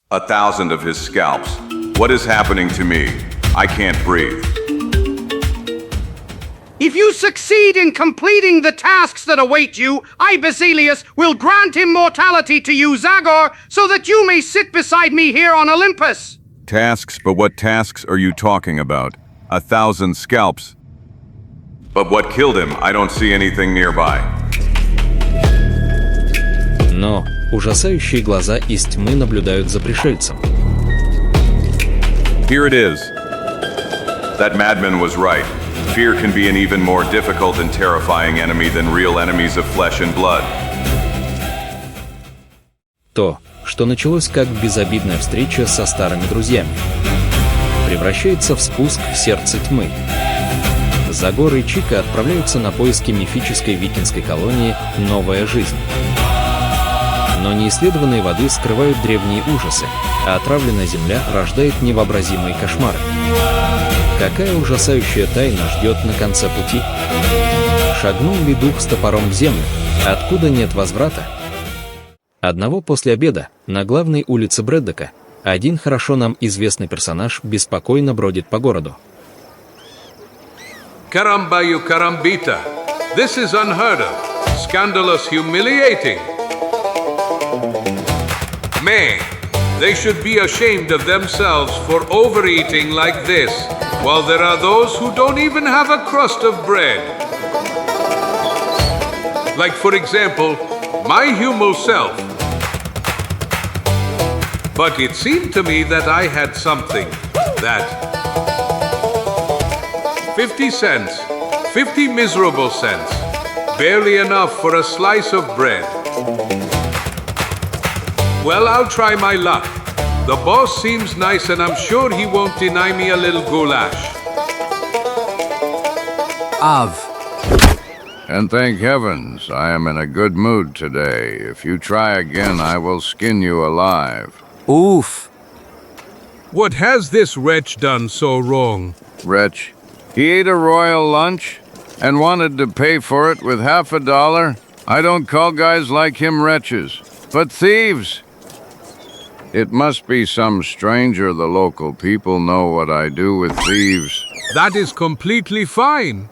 1,000 of his scalps. What is happening to me? I can't breathe. If you succeed in completing the tasks that await you, I, Basilius, will grant immortality to you, Zagor, so that you may sit beside me here on Olympus. Tasks? But what tasks are you talking about? 1,000 scalps. But what killed him? I don't see anything nearby. Но ужасающие глаза из тьмы наблюдают за пришельцем. Here it is. That madman was right. Fear can be an even more difficult and terrifying enemy than real enemies of flesh and blood. То, что началось как безобидная встреча со старыми друзьями, превращается в спуск в сердце тьмы. Загор и Чика отправляются на поиски мифической викингской колонии «Новая жизнь». Но неисследованные воды скрывают древние ужасы, а отравленная земля рождает невообразимые кошмары. Какая ужасающая тайна ждет на конце пути? Шагнул ли дух с топором в землю? Откуда нет возврата? Одного после обеда на главной улице Брэддока один хорошо нам известный персонаж беспокойно бродит по городу. Karambayu Karambita. This is unheard of. Scandalous, humiliating. Man, they should be ashamed of themselves for overeating like this, while there are those who don't even have a crust of bread. Like, for example, my human self. But it seemed to me that I had something that 50 cents, 50 miserable cents, barely enough for a slice of bread. Well, I'll try my luck. The boss seems nice and I'm sure he won't deny me a little goulash. And thank heavens, I am in a good mood today. If you try again, I will skin you alive. Oof. What has this wretch done so wrong? Wretch, he ate a royal lunch and wanted to pay for it with $50. I don't call guys like him wretches, but thieves. It must be some stranger. The local people know what I do with thieves. That is completely fine.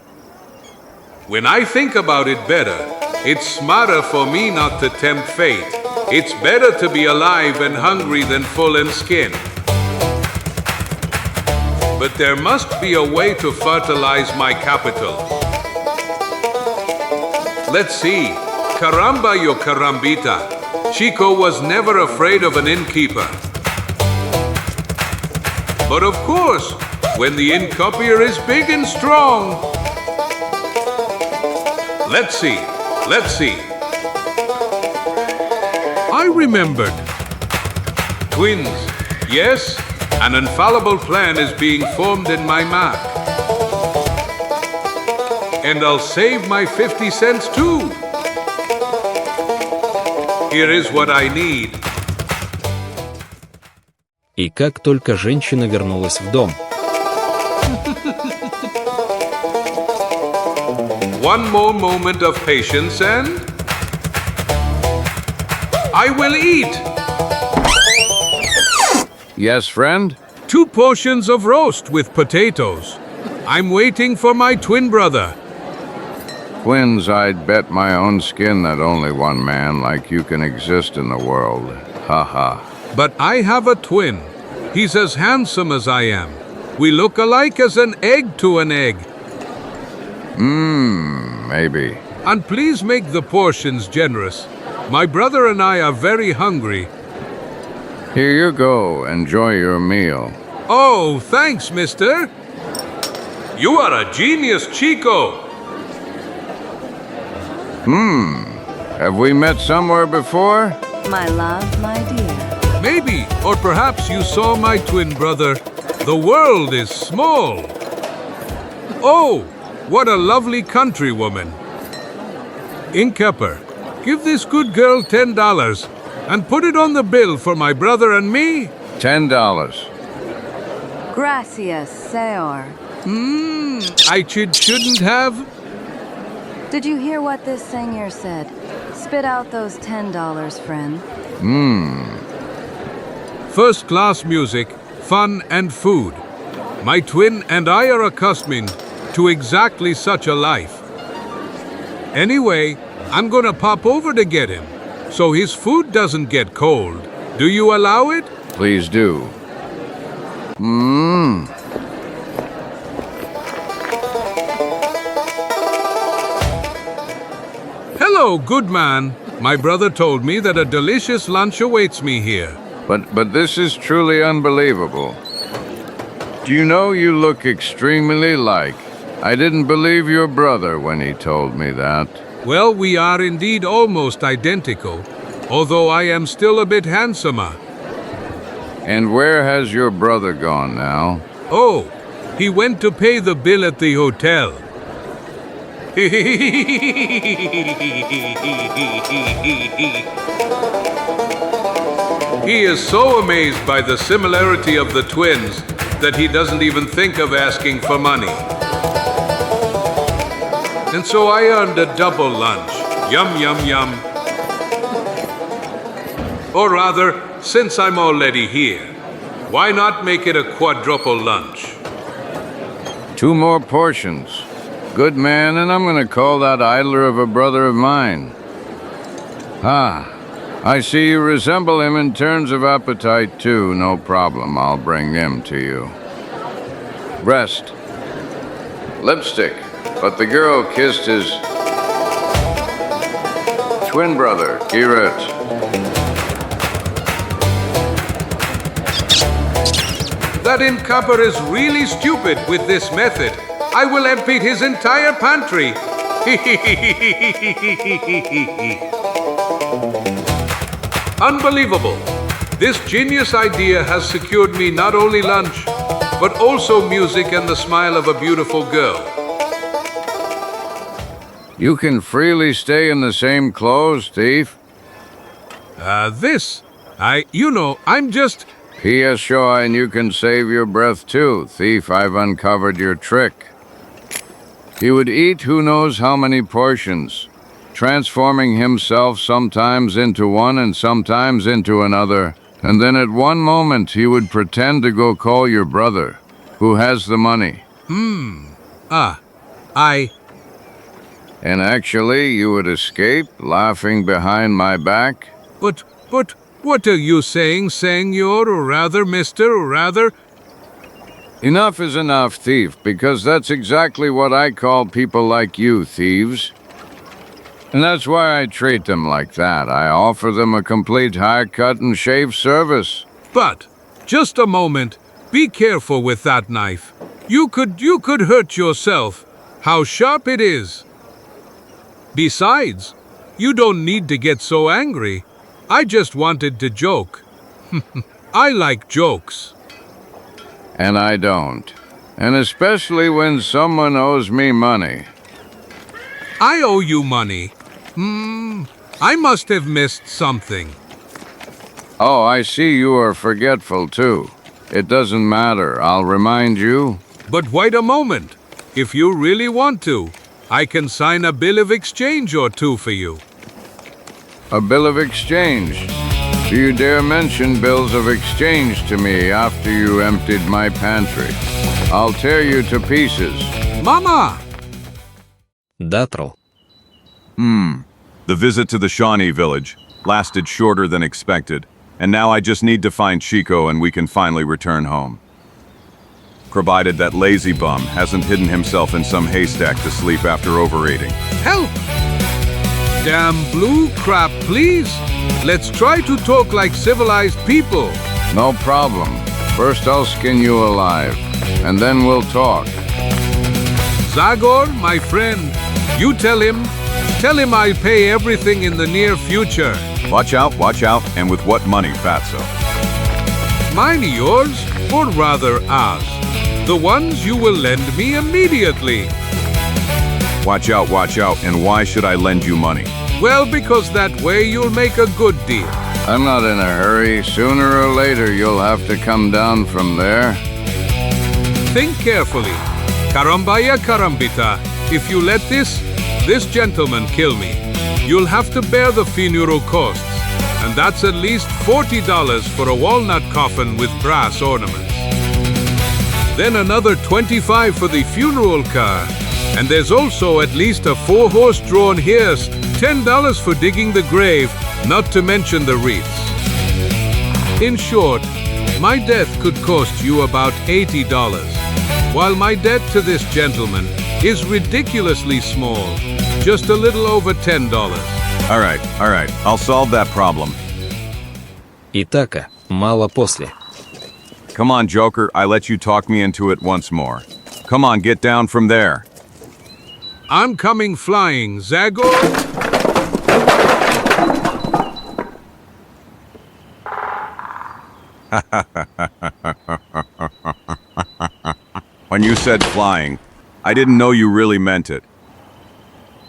When I think about it better, it's smarter for me not to tempt fate. It's better to be alive and hungry than full and skinned. But there must be a way to fertilize my capital. Let's see. Caramba yo carambita. Chico was never afraid of an innkeeper. But of course, when the innkeeper is big and strong. Let's see. I remembered. Twins. Yes, an infallible plan is being formed in my mind. And I'll save my 50 cents too. Here is what I need. И как только женщина вернулась в дом, One more moment of patience and I will eat. Yes, friend? 2 portions of roast with potatoes. I'm waiting for my twin brother. Twins, I'd bet my own skin that only one man like you can exist in the world. Ha ha. But I have a twin. He's as handsome as I am. We look alike as an egg to an egg. Maybe. And please make the portions generous. My brother and I are very hungry. Here you go. Enjoy your meal. Oh, thanks, mister. You are a genius, Chico. Have we met somewhere before? My love, my dear. Maybe, or perhaps you saw my twin brother. The world is small. Oh, what a lovely countrywoman. Innkeeper, give this good girl $10 and put it on the bill for my brother and me. $10. Gracias, señor. I shouldn't have. Did you hear what this señor said? Spit out those $10, friend. first-class music, fun and food. My twin and I are accustomed to exactly such a life. Anyway, I'm gonna pop over to get him, so his food doesn't get cold. Do you allow it? Please do. Hello, good man. My brother told me that a delicious lunch awaits me here. But this is truly unbelievable. Do you know you look extremely like? I didn't believe your brother when he told me that. Well, we are indeed almost identical, although I am still a bit handsomer. And where has your brother gone now? Oh, he went to pay the bill at the hotel. He is so amazed by the similarity of the twins that he doesn't even think of asking for money. And so I earned a double lunch. Yum, yum, yum. Or rather, since I'm already here, why not make it a quadruple lunch? 2 more portions. Good man, and I'm gonna call that idler of a brother of mine. I see you resemble him in terms of appetite too. No problem, I'll bring them to you. Rest. Lipstick. But the girl kissed his twin brother, Kirat. That innkeeper is really stupid with this method. I will empty his entire pantry. Unbelievable. This genius idea has secured me not only lunch, but also music and the smile of a beautiful girl. You can freely stay in the same clothes, thief. I'm just... P.S. Shaw, and you can save your breath too. Thief, I've uncovered your trick. He would eat who knows how many portions, transforming himself sometimes into one and sometimes into another, and then at one moment he would pretend to go call your brother, who has the money. And actually you would escape, laughing behind my back. But, what are you saying, senor, or rather, mister, or rather? Enough is enough, thief, because that's exactly what I call people like you, thieves. And that's why I treat them like that. I offer them a complete haircut and shave service. But, just a moment, be careful with that knife. You could hurt yourself. How sharp it is. Besides, you don't need to get so angry. I just wanted to joke. I like jokes. And I don't. And especially when someone owes me money. I owe you money. I must have missed something. Oh, I see you are forgetful too. It doesn't matter. I'll remind you. But wait a moment. If you really want to, I can sign a bill of exchange or two for you. A bill of exchange? Do you dare mention bills of exchange to me after you emptied my pantry? I'll tear you to pieces. Mama! Датрл. The visit to the Shawnee village lasted shorter than expected, and now I just need to find Chico and we can finally return home. Provided that lazy bum hasn't hidden himself in some haystack to sleep after overeating. Help! Damn blue crap, please. Let's try to talk like civilized people. No problem. First I'll skin you alive, and then we'll talk. Zagor, my friend, you tell him I'll pay everything in the near future. Watch out, and with what money, fatso? Mine yours, or rather ours. The ones you will lend me immediately. Watch out, and why should I lend you money? Well, because that way you'll make a good deal. I'm not in a hurry. Sooner or later you'll have to come down from there. Think carefully. Karambaya karambita. If you let this gentleman kill me, you'll have to bear the funeral costs. and that's at least $40 for a walnut coffin with brass ornaments. Then another $25 for the funeral car, and there's also at least a 4-horse-drawn hearse, $10 for digging the grave, not to mention the wreaths. In short, my death could cost you about $80, while my debt to this gentleman is ridiculously small, just a little over $10. All right, I'll solve that problem. Итака, мало после. Come on, Joker, I let you talk me into it once more. Come on, get down from there. I'm coming flying, Zagor. When you said flying, I didn't know you really meant it.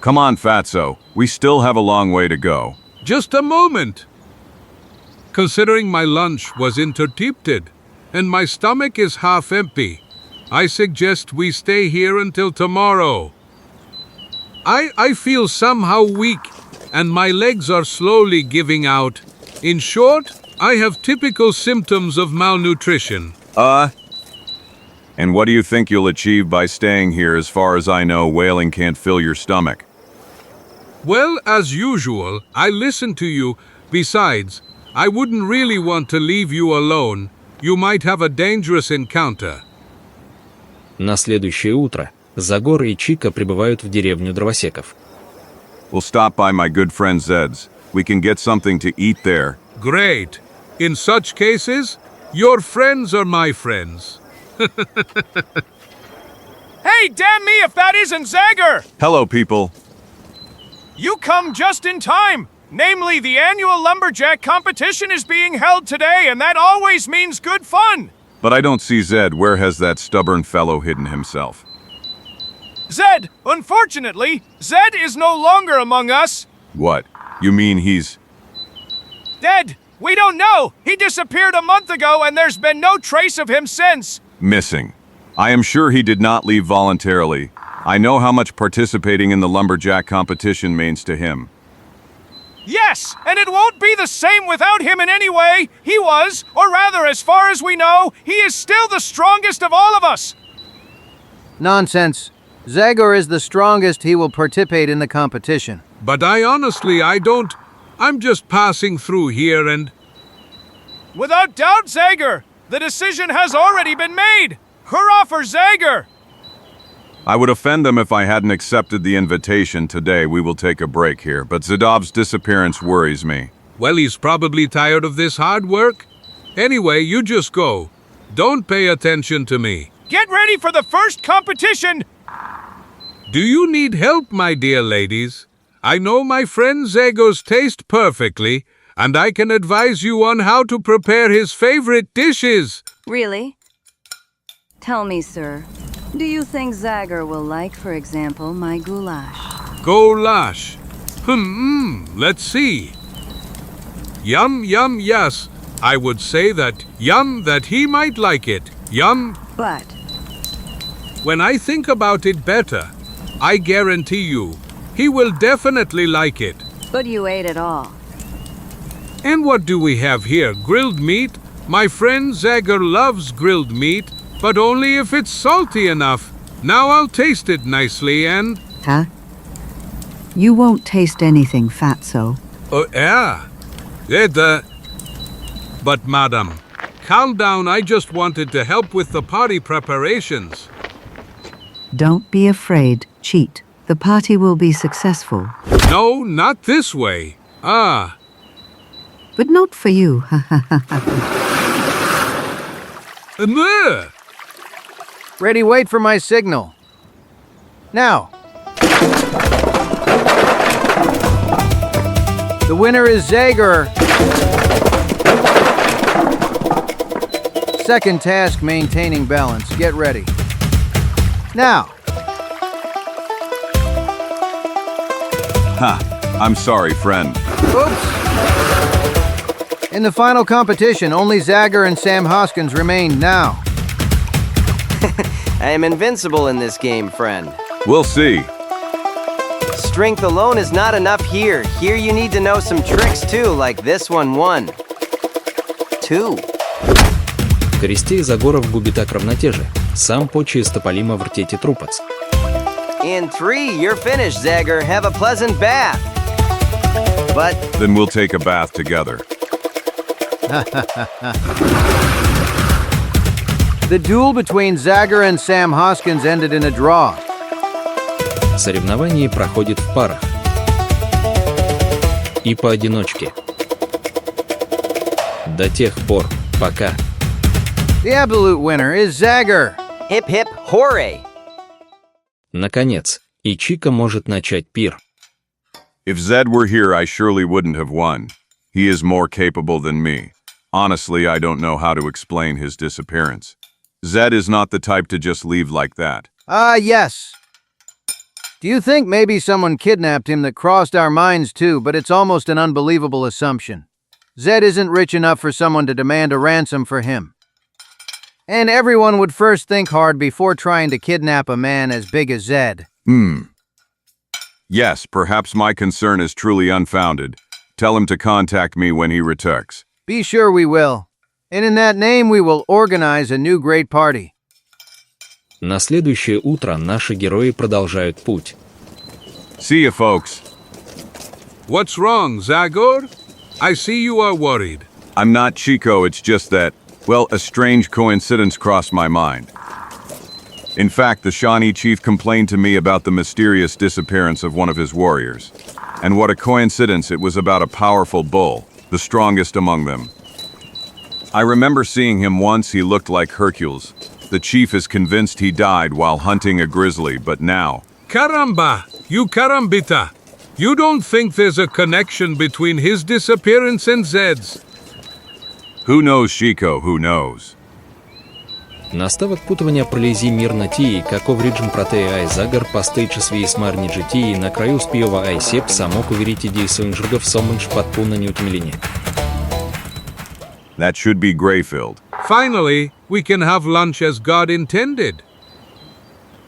Come on, Fatso, we still have a long way to go. Just a moment. Considering my lunch was interrupted and my stomach is half empty, I suggest we stay here until tomorrow. I feel somehow weak and my legs are slowly giving out. In short, I have typical symptoms of malnutrition. And what do you think you'll achieve by staying here? As far as I know, whaling can't fill your stomach. Well, as usual, I listen to you. Besides, I wouldn't really want to leave you alone. You might have a dangerous encounter. На следующее утро Загор и Чика прибывают в деревню дровосеков. We'll stop by my good friend Zed's. We can get something to eat there. Great. In such cases, your friends are my friends. Hey, damn me if that isn't Zagor! Hello, people. You come just in time! Namely, the annual lumberjack competition is being held today, and that always means good fun! But I don't see Zed. Where has that stubborn fellow hidden himself? Zed, unfortunately, Zed is no longer among us. What? You mean he's... Dead! We don't know! He disappeared a month ago, and there's been no trace of him since! missing? I am sure he did not leave voluntarily. I know how much participating in the lumberjack competition means to him. Yes, and it won't be the same without him in any way. He was, or rather, as far as we know, he is still the strongest of all of us. Nonsense. Zagor is the strongest. He will participate in the competition. But I don't. I'm just passing through here and... Without doubt, Zagor. The decision has already been made. Hurrah for Zagor! I would offend them if I hadn't accepted the invitation. Today we will take a break here, but Zidov's disappearance worries me. Well, he's probably tired of this hard work. Anyway, you just go. Don't pay attention to me. Get ready for the first competition! Do you need help, my dear ladies? I know my friend Zagor's taste perfectly, and I can advise you on how to prepare his favorite dishes. Really? Tell me, sir. Do you think Zagor will like, for example, my goulash? Goulash. Let's see. Yum, yes. I would say that he might like it. Yum. But When I think about it better, I guarantee you, he will definitely like it. you ate it all. And what do we have here? Grilled meat? My friend Zagor loves grilled meat, but only if it's salty enough. Now I'll taste it nicely and... Huh? You won't taste anything, Fatso. Oh, yeah. But madam, calm down. I just wanted to help with the party preparations. Don't be afraid, cheat. The party will be successful. No, not this way. Ah. But not for you, There. Ready, wait for my signal. Now. The winner is Zagor. Second task, maintaining balance. Get ready. Now. Ha! I'm sorry, friend. Oops. In the final competition, only Zagor and Sam Hoskins remain now. I am invincible in this game, friend. We'll see. Strength alone is not enough here. Here you need to know some tricks too, like this one. 1, 2. Користей Загоров губита равнотеже. Сам почи стополима вртете трупац. In 3, you're finished, Zagor. Have a pleasant bath. But Then we'll take a bath together. The duel between Zagor and Sam Hoskins ended in a draw. Соревнование проходит в парах. И поодиночке. До тех пор, пока. The absolute winner is Zagor. hip hip hooray. Наконец, и Чика может начать пир. If Zed were here, I surely wouldn't have won. He is more capable than me. Honestly, I don't know how to explain his disappearance. Zed is not the type to just leave like that. Yes. Do you think maybe someone kidnapped him that crossed our minds too, but it's almost an unbelievable assumption. Zed isn't rich enough for someone to demand a ransom for him. And everyone would first think hard before trying to kidnap a man as big as Zed. Yes, perhaps my concern is truly unfounded. Tell him to contact me when he returns. Be sure we will. And in that name we will organize a new great party. На следующее утро наши герои продолжают путь. See you, folks. What's wrong, Zagor? I see you are worried. I'm not Chico, it's just that, well, a strange coincidence crossed my mind. In fact, the Shawnee chief complained to me about the mysterious disappearance of one of his warriors. And what a coincidence, it was about a powerful bull, the strongest among them. I remember seeing him once. He looked like Hercules. The chief is convinced he died while hunting a grizzly, but now... Caramba, you carambita. You don't think there's a connection between his disappearance and Zed's? Who knows, Chico, who knows? Наставок путывания пролези мирно тии, каков риджим протея ай Загор, постейча свии смарни джитии, на краю спиова ай сеп, самок уверить идеи соинжиргов сомынш подпуна неутмелине. That should be Greyfield. Finally, we can have lunch as God intended.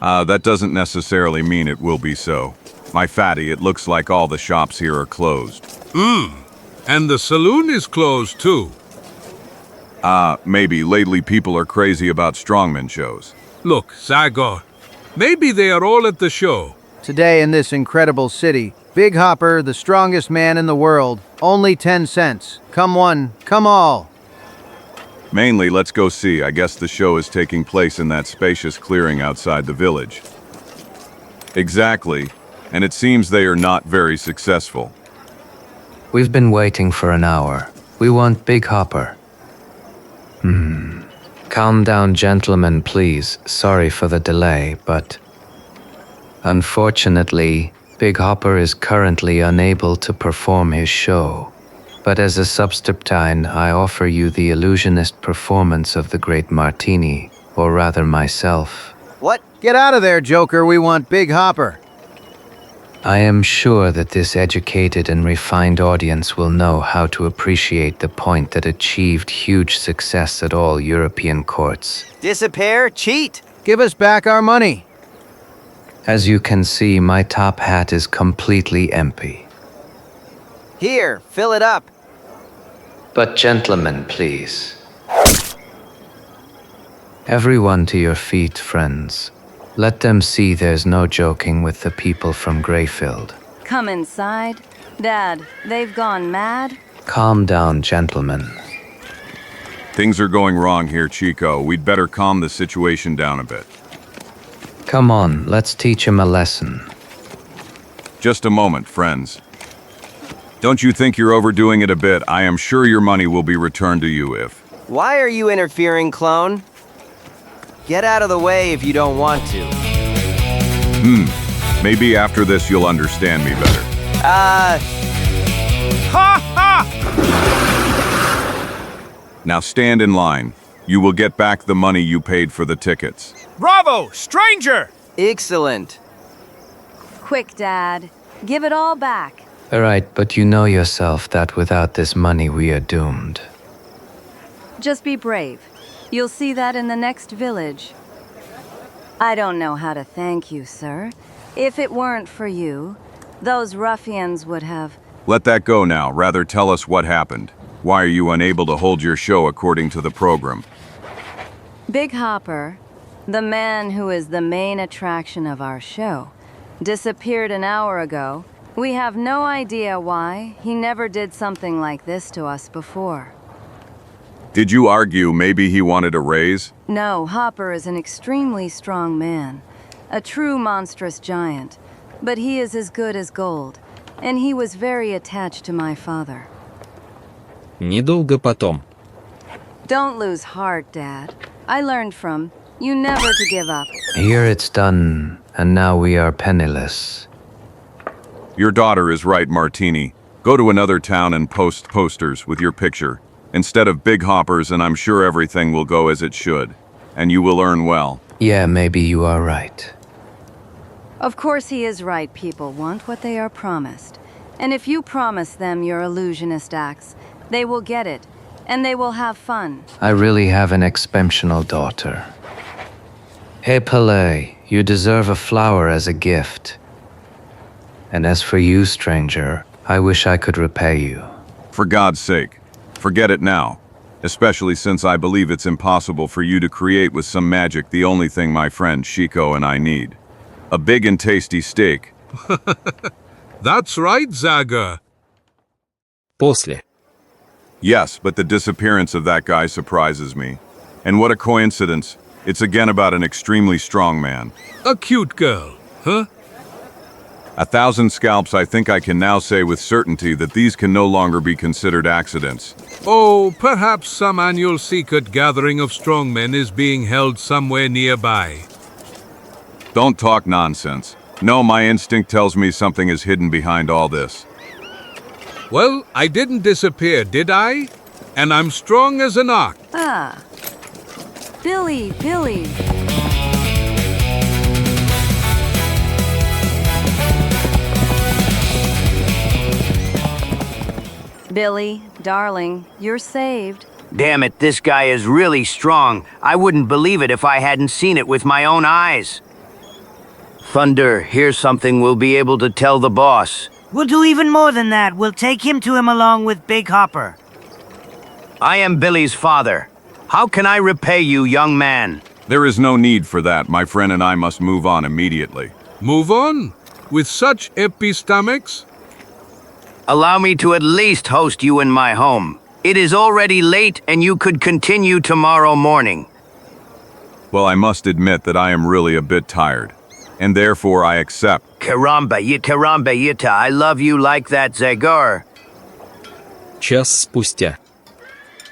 That doesn't necessarily mean it will be so. My fatty, it looks like all the shops here are closed. And the saloon is closed too. Maybe lately people are crazy about strongman shows. Look, Zagor, maybe they are all at the show. Today in this incredible city, Big Hopper, the strongest man in the world, only 10 cents. Come one, come all. Mainly, let's go see. I guess the show is taking place in that spacious clearing outside the village. Exactly, and it seems they are not very successful. We've been waiting for an hour. We want Big Hopper. Calm down, gentlemen, please. Sorry for the delay, but... Unfortunately, Big Hopper is currently unable to perform his show. But as a substitute, I offer you the illusionist performance of the Great Martini, or rather myself. What? Get out of there, Joker. We want Big Hopper. I am sure that this educated and refined audience will know how to appreciate the point that achieved huge success at all European courts. Disappear? Cheat? Give us back our money. As you can see, my top hat is completely empty. Here, fill it up. But gentlemen, please. Everyone to your feet, friends. Let them see there's no joking with the people from Greyfield. Come inside. Dad, they've gone mad? Calm down, gentlemen. Things are going wrong here, Chico. We'd better calm the situation down a bit. Come on, let's teach him a lesson. Just a moment, friends. Don't you think you're overdoing it a bit? I am sure your money will be returned to you if... Why are you interfering, clone? Get out of the way if you don't want to. Maybe after this you'll understand me better. Ha ha! Now stand in line. You will get back the money you paid for the tickets. Bravo, stranger! Excellent. Quick, Dad. Give it all back. Alright, but you know yourself that without this money we are doomed. Just be brave. You'll see that in the next village. I don't know how to thank you, sir. If it weren't for you, Those ruffians would have. Let that go now. Rather tell us what happened. Why are you unable to hold your show according to the program? Big Hopper, the man who is the main attraction of our show, disappeared an hour ago. We have no idea why. He never did something like this to us before. Did you argue maybe he wanted a raise? No, Hopper is an extremely strong man, a true monstrous giant, but he is as good as gold, and he was very attached to my father. Недолго потом. Don't lose heart, Dad. I learned from you never to give up. Here it's done, and now we are penniless. Your daughter is right, Martini. Go to another town and post posters with your picture, instead of Big Hoppers, and I'm sure everything will go as it should. And you will earn well. Yeah, maybe you are right. Of course he is right. People want what they are promised. And if you promise them your illusionist acts, they will get it, and they will have fun. I really have an exceptional daughter. Hey, Pele, you deserve a flower as a gift. And as for you, stranger, I wish I could repay you. For God's sake, forget it now. Especially since I believe it's impossible for you to create with some magic the only thing my friend Chico and I need. A big and tasty steak. That's right, Zagor. После. Yes, but the disappearance of that guy surprises me. And what a coincidence. It's again about an extremely strong man. A cute girl, huh? 1,000 scalps. I think I can now say with certainty that these can no longer be considered accidents. Oh, perhaps some annual secret gathering of strongmen is being held somewhere nearby. Don't talk nonsense. No, my instinct tells me something is hidden behind all this. Well, I didn't disappear, did I? And I'm strong as an ox. Ah. Billy. Billy, darling, you're saved. Damn it, this guy is really strong. I wouldn't believe it if I hadn't seen it with my own eyes. Thunder, here's something we'll be able to tell the boss. We'll do even more than that. We'll take him to him along with Big Hopper. I am Billy's father. How can I repay you, young man? There is no need for that. My friend and I must move on immediately. Move on? With such empty stomachs? Allow me to at least host you in my home. It is already late and you could continue tomorrow morning. Well, I must admit that I am really a bit tired, and therefore I accept. Caramba yita, I love you like that, Zagor. Час спустя.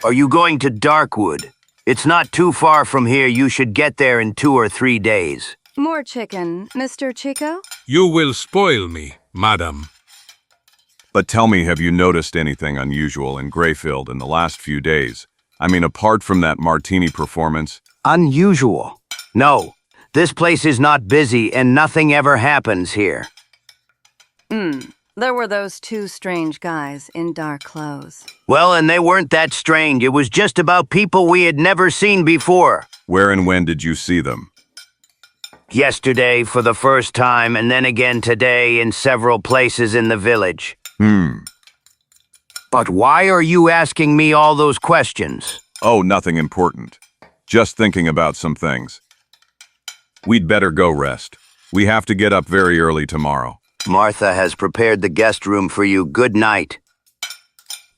Are you going to Darkwood? It's not too far from here. You should get there in 2 or 3 days. More chicken, Mr. Chico? You will spoil me, madam. But tell me, have you noticed anything unusual in Greyfield in the last few days? I mean, apart from that Martini performance? Unusual? No. This place is not busy and nothing ever happens here. There were those 2 strange guys in dark clothes. Well, and they weren't that strange. It was just about people we had never seen before. Where and when did you see them? Yesterday for the first time, and then again today in several places in the village. But why are you asking me all those questions? Oh, nothing important. Just thinking about some things. We'd better go rest. We have to get up very early tomorrow. Martha has prepared the guest room for you. Good night.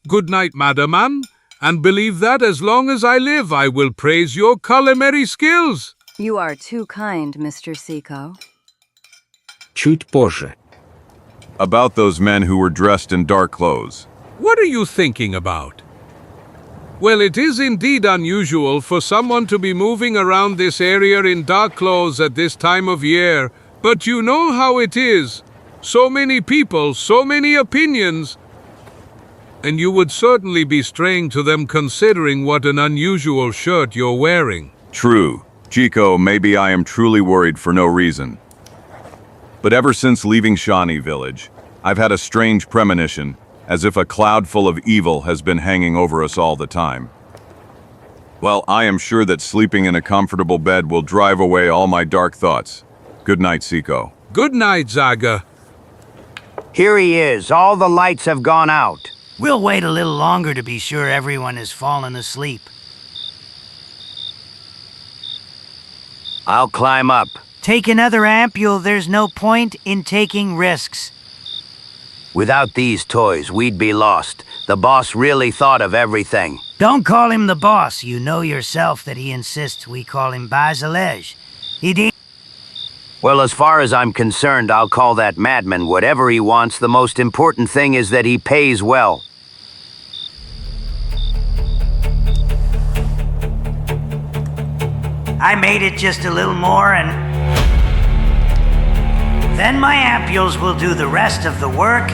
Good night, madam, and believe that as long as I live, I will praise your culinary skills. You are too kind, Mr. Chico. Чуть позже. About those men who were dressed in dark clothes. What are you thinking about? Well, it is indeed unusual for someone to be moving around this area in dark clothes at this time of year, but you know how it is. So many people, so many opinions. And you would certainly be straying to them considering what an unusual shirt you're wearing. True. Chico, maybe I am truly worried for no reason. But ever since leaving Shawnee Village, I've had a strange premonition, as if a cloud full of evil has been hanging over us all the time. Well, I am sure that sleeping in a comfortable bed will drive away all my dark thoughts. Good night, Chico. Good night, Zagor. Here he is. All the lights have gone out. We'll wait a little longer to be sure everyone has fallen asleep. I'll climb up. Take another ampule. There's no point in taking risks. Without these toys, we'd be lost. The boss really thought of everything. Don't call him the boss. You know yourself that he insists we call him Basilej. Well, as far as I'm concerned, I'll call that madman whatever he wants. The most important thing is that he pays well. I made it just a little more and then my ampules will do the rest of the work.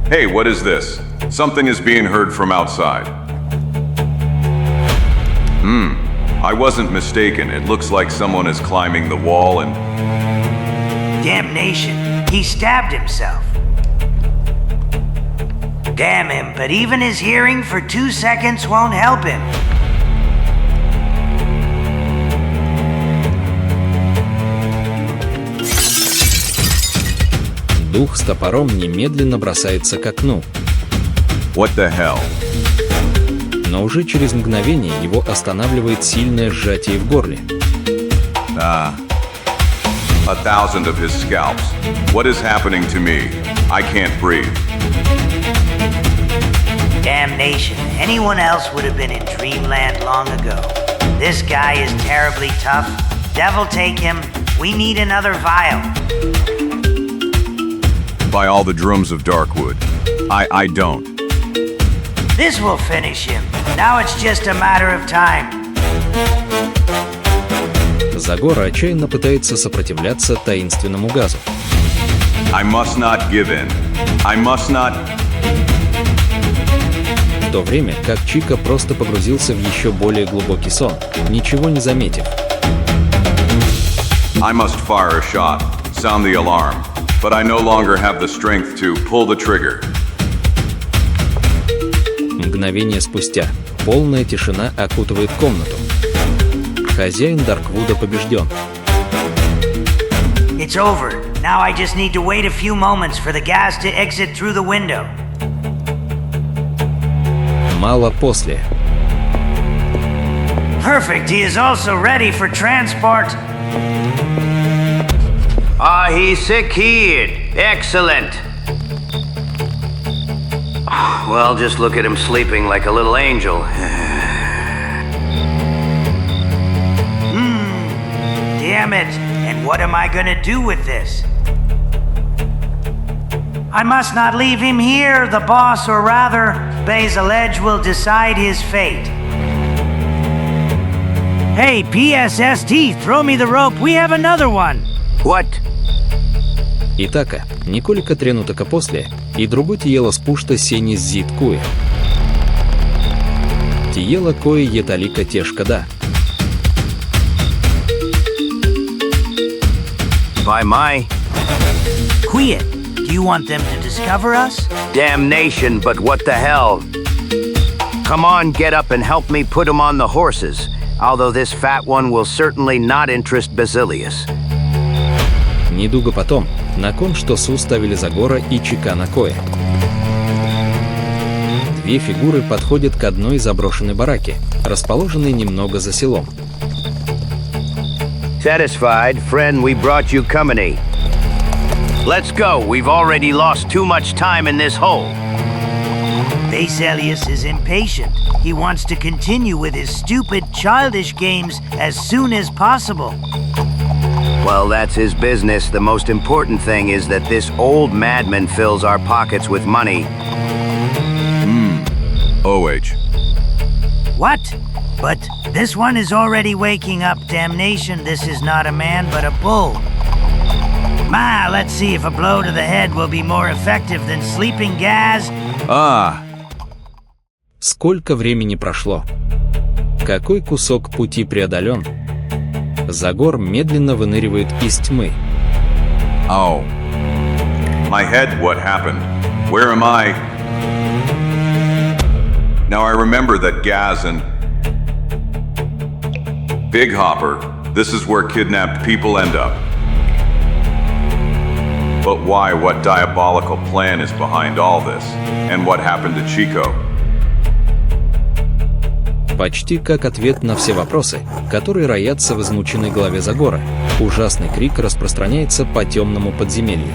Hey, what is this? Something is being heard from outside. I wasn't mistaken. It looks like someone is climbing the wall and... Damnation. He stabbed himself. Damn him, but even his hearing for 2 seconds won't help him. Дух с топором немедленно бросается к окну. What the hell? Но уже через мгновение его останавливает сильное сжатие в горле. 1,000 of his scalps. What is happening to me? I can't breathe. Damnation. Anyone else would have been in dreamland long ago. This guy is terribly tough. Devil take him. We need another vial. By all the drums of Darkwood. I don't. This will finish him. Now it's just a matter of time. Загор отчаянно пытается сопротивляться таинственному газу. I must not give in. I must not... В то время как Чика просто погрузился в еще более глубокий сон, ничего не заметив. I must fire a shot, sound the alarm, but I no longer have the strength to pull the trigger. Мгновение спустя полная тишина окутывает комнату. Хозяин Дарквуда побежден. It's over. Now I just need to wait a few moments for the gas to exit through the window. Мало после. Perfect. He is also ready for transport. He's secured. Excellent. Well, just look at him sleeping like a little angel. Damn it. And what am I gonna do with this? I must not leave him here. The boss, or rather, Basilej, will decide his fate. Hey, PSST, throw me the rope. We have another one. What? Итака, Николика тренутака после, и другой тиела спушта сени зит куе. Тиела кое еталика тешка да. By my... Quit. Do you want them to discover us? Damnation, but what the hell? Come on, get up and help me put him on the horses. Although this fat one will certainly not interest Basilius. Недуго потом, на кон что Су ставили Загора и Чика на кое. Две фигуры подходят к одной заброшенной бараке, расположенной немного за селом. Satisfied, friend, we brought you company. Let's go, we've already lost too much time in this hole. Basilius is impatient. He wants to continue with his stupid, childish games as soon as possible. Well, that's his business. The most important thing is that this old madman fills our pockets with money. OH. What? But this one is already waking up. Damnation, this is not a man, but a bull. Ma, let's see if a blow to the head will be more effective than sleeping gas. Сколько времени прошло? Какой кусок пути преодолен? Загор медленно выныривает из тьмы. Oh. My head, what happened? Where am I? Now I remember that Gaz and... Big Hopper, This is where kidnapped people end up. But why? What diabolical plan is behind all this? And what happened to Chico? Почти как ответ на все вопросы, которые роятся в измученной голове Загора. Ужасный крик распространяется по темному подземелью.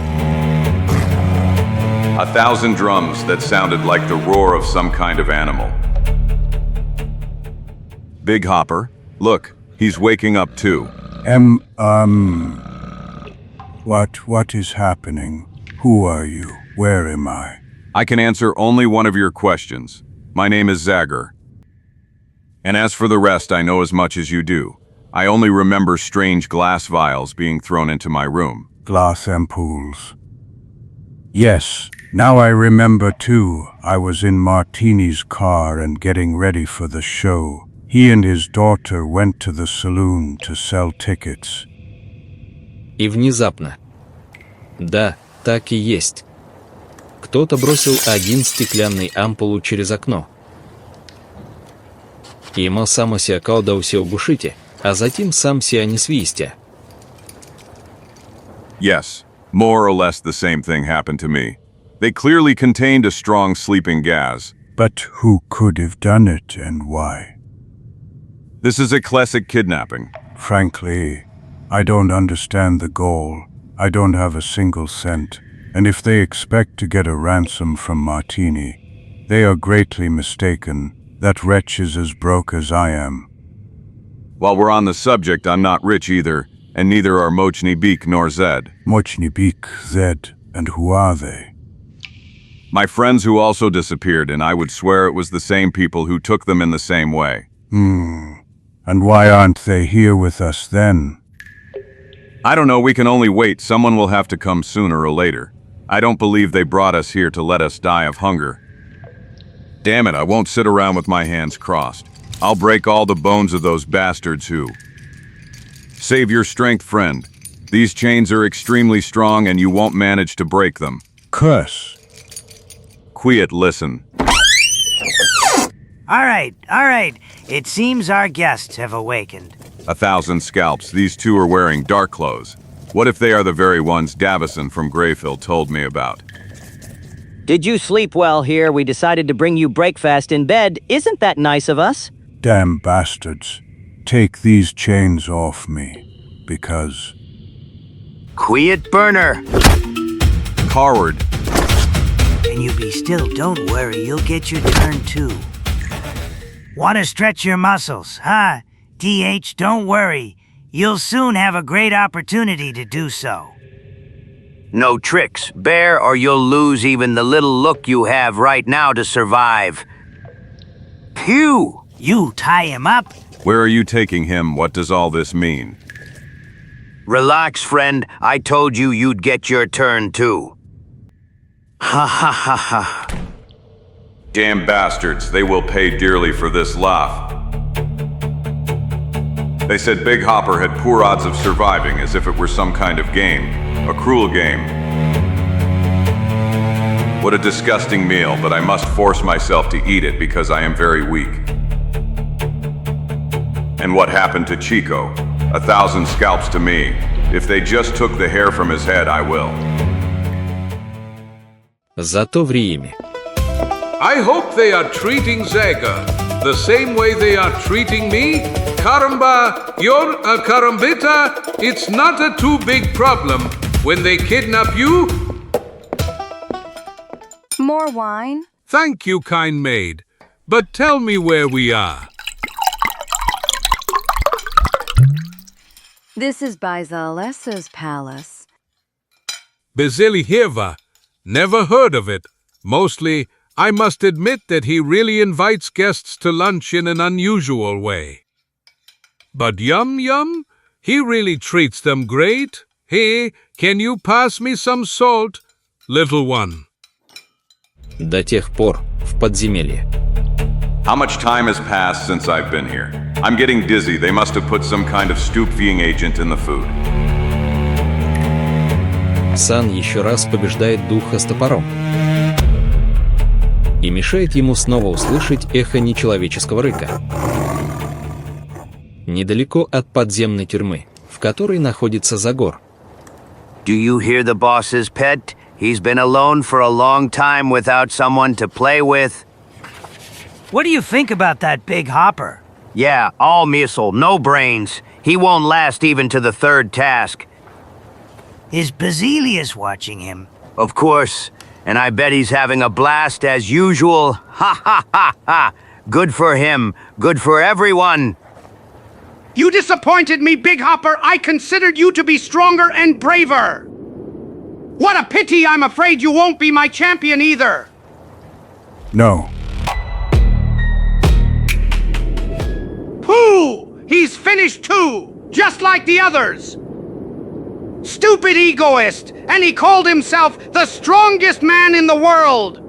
1,000 drums that sounded like the roar of some kind of animal. Big Hopper, look, he's waking up too. What is happening? Who are you? Where am I? I can answer only one of your questions. My name is Zagor. And as for the rest, I know as much as you do. I only remember strange glass vials being thrown into my room. Glass ampoules. Yes, now I remember too. I was in Martini's car and getting ready for the show. He and his daughter went to the saloon to sell tickets. И внезапно. Да, так и есть. Кто-то бросил один стеклянный ампулу через окно. Има само се кълдал се оглушите, а затем сам се не свистя. Yes, more or less the same thing happened to me. They clearly contained a strong sleeping gas. But who could have done it and why? This is a classic kidnapping. Frankly, I don't understand the goal. I don't have a single cent. And if they expect to get a ransom from Martini, they are greatly mistaken. That wretch is as broke as I am. While we're on the subject, I'm not rich either, and neither are Mochni Beek nor Zed. Mochni Beek, Zed, and who are they? My friends who also disappeared, and I would swear it was the same people who took them in the same way. And why aren't they here with us then? I don't know, we can only wait. Someone will have to come sooner or later. I don't believe they brought us here to let us die of hunger. Damn it, I won't sit around with my hands crossed. I'll break all the bones of those bastards who... Save your strength, friend. These chains are extremely strong and you won't manage to break them. Curse. Quiet, listen. All right. It seems our guests have awakened. 1,000 scalps. These two are wearing dark clothes. What if they are the very ones Davison from Greyfield told me about? Did you sleep well here? We decided to bring you breakfast in bed. Isn't that nice of us? Damn bastards. Take these chains off me, because... Quiet, burner! Coward. Can you be still? Don't worry, you'll get your turn too. Want to stretch your muscles, huh? TH, don't worry. You'll soon have a great opportunity to do so. No tricks, Bear, or you'll lose even the little look you have right now to survive. Phew! You tie him up? Where are you taking him? What does all this mean? Relax, friend. I told you you'd get your turn too. Ha ha ha ha. Damn bastards, they will pay dearly for this laugh. They said Big Hopper had poor odds of surviving, as if it were some kind of game. A cruel game. What a disgusting meal, but I must force myself to eat it because I am very weak. And what happened to Chico? 1,000 scalps to me. If they just took the hair from his head, I will. Зато в Риме. I hope they are treating Zagor the same way they are treating me. Caramba, you're a carambita. It's not a too big problem. When they kidnap you... More wine? Thank you, kind maid. But tell me where we are. This is Basilessa's palace. Basilihirva. Never heard of it. Mostly, I must admit that he really invites guests to lunch in an unusual way. But yum, he really treats them great. Hey, can you pass me some salt, little one? До тех пор, в подземелье. How much time has passed since I've been here? I'm getting dizzy. They must have put some kind of stupefying agent in the food. Сан еще раз побеждает духа с топором и мешает ему снова услышать эхо нечеловеческого рыка. недалеко от подземной тюрьмы, в которой находится Загор. Do you hear the boss's pet? He's been alone for a long time without someone to play with. What do you think about that big hopper? Yeah, all missile, no brains. He won't last even to the third task. Is Basilius watching him? Of course, and I bet he's having a blast as usual. Ha ha ha ha! Good for him, good for everyone. You disappointed me, Big Hopper. I considered you to be stronger and braver. What a pity. I'm afraid you won't be my champion either. No. Pooh! He's finished too, just like the others. Stupid egoist, and he called himself the strongest man in the world.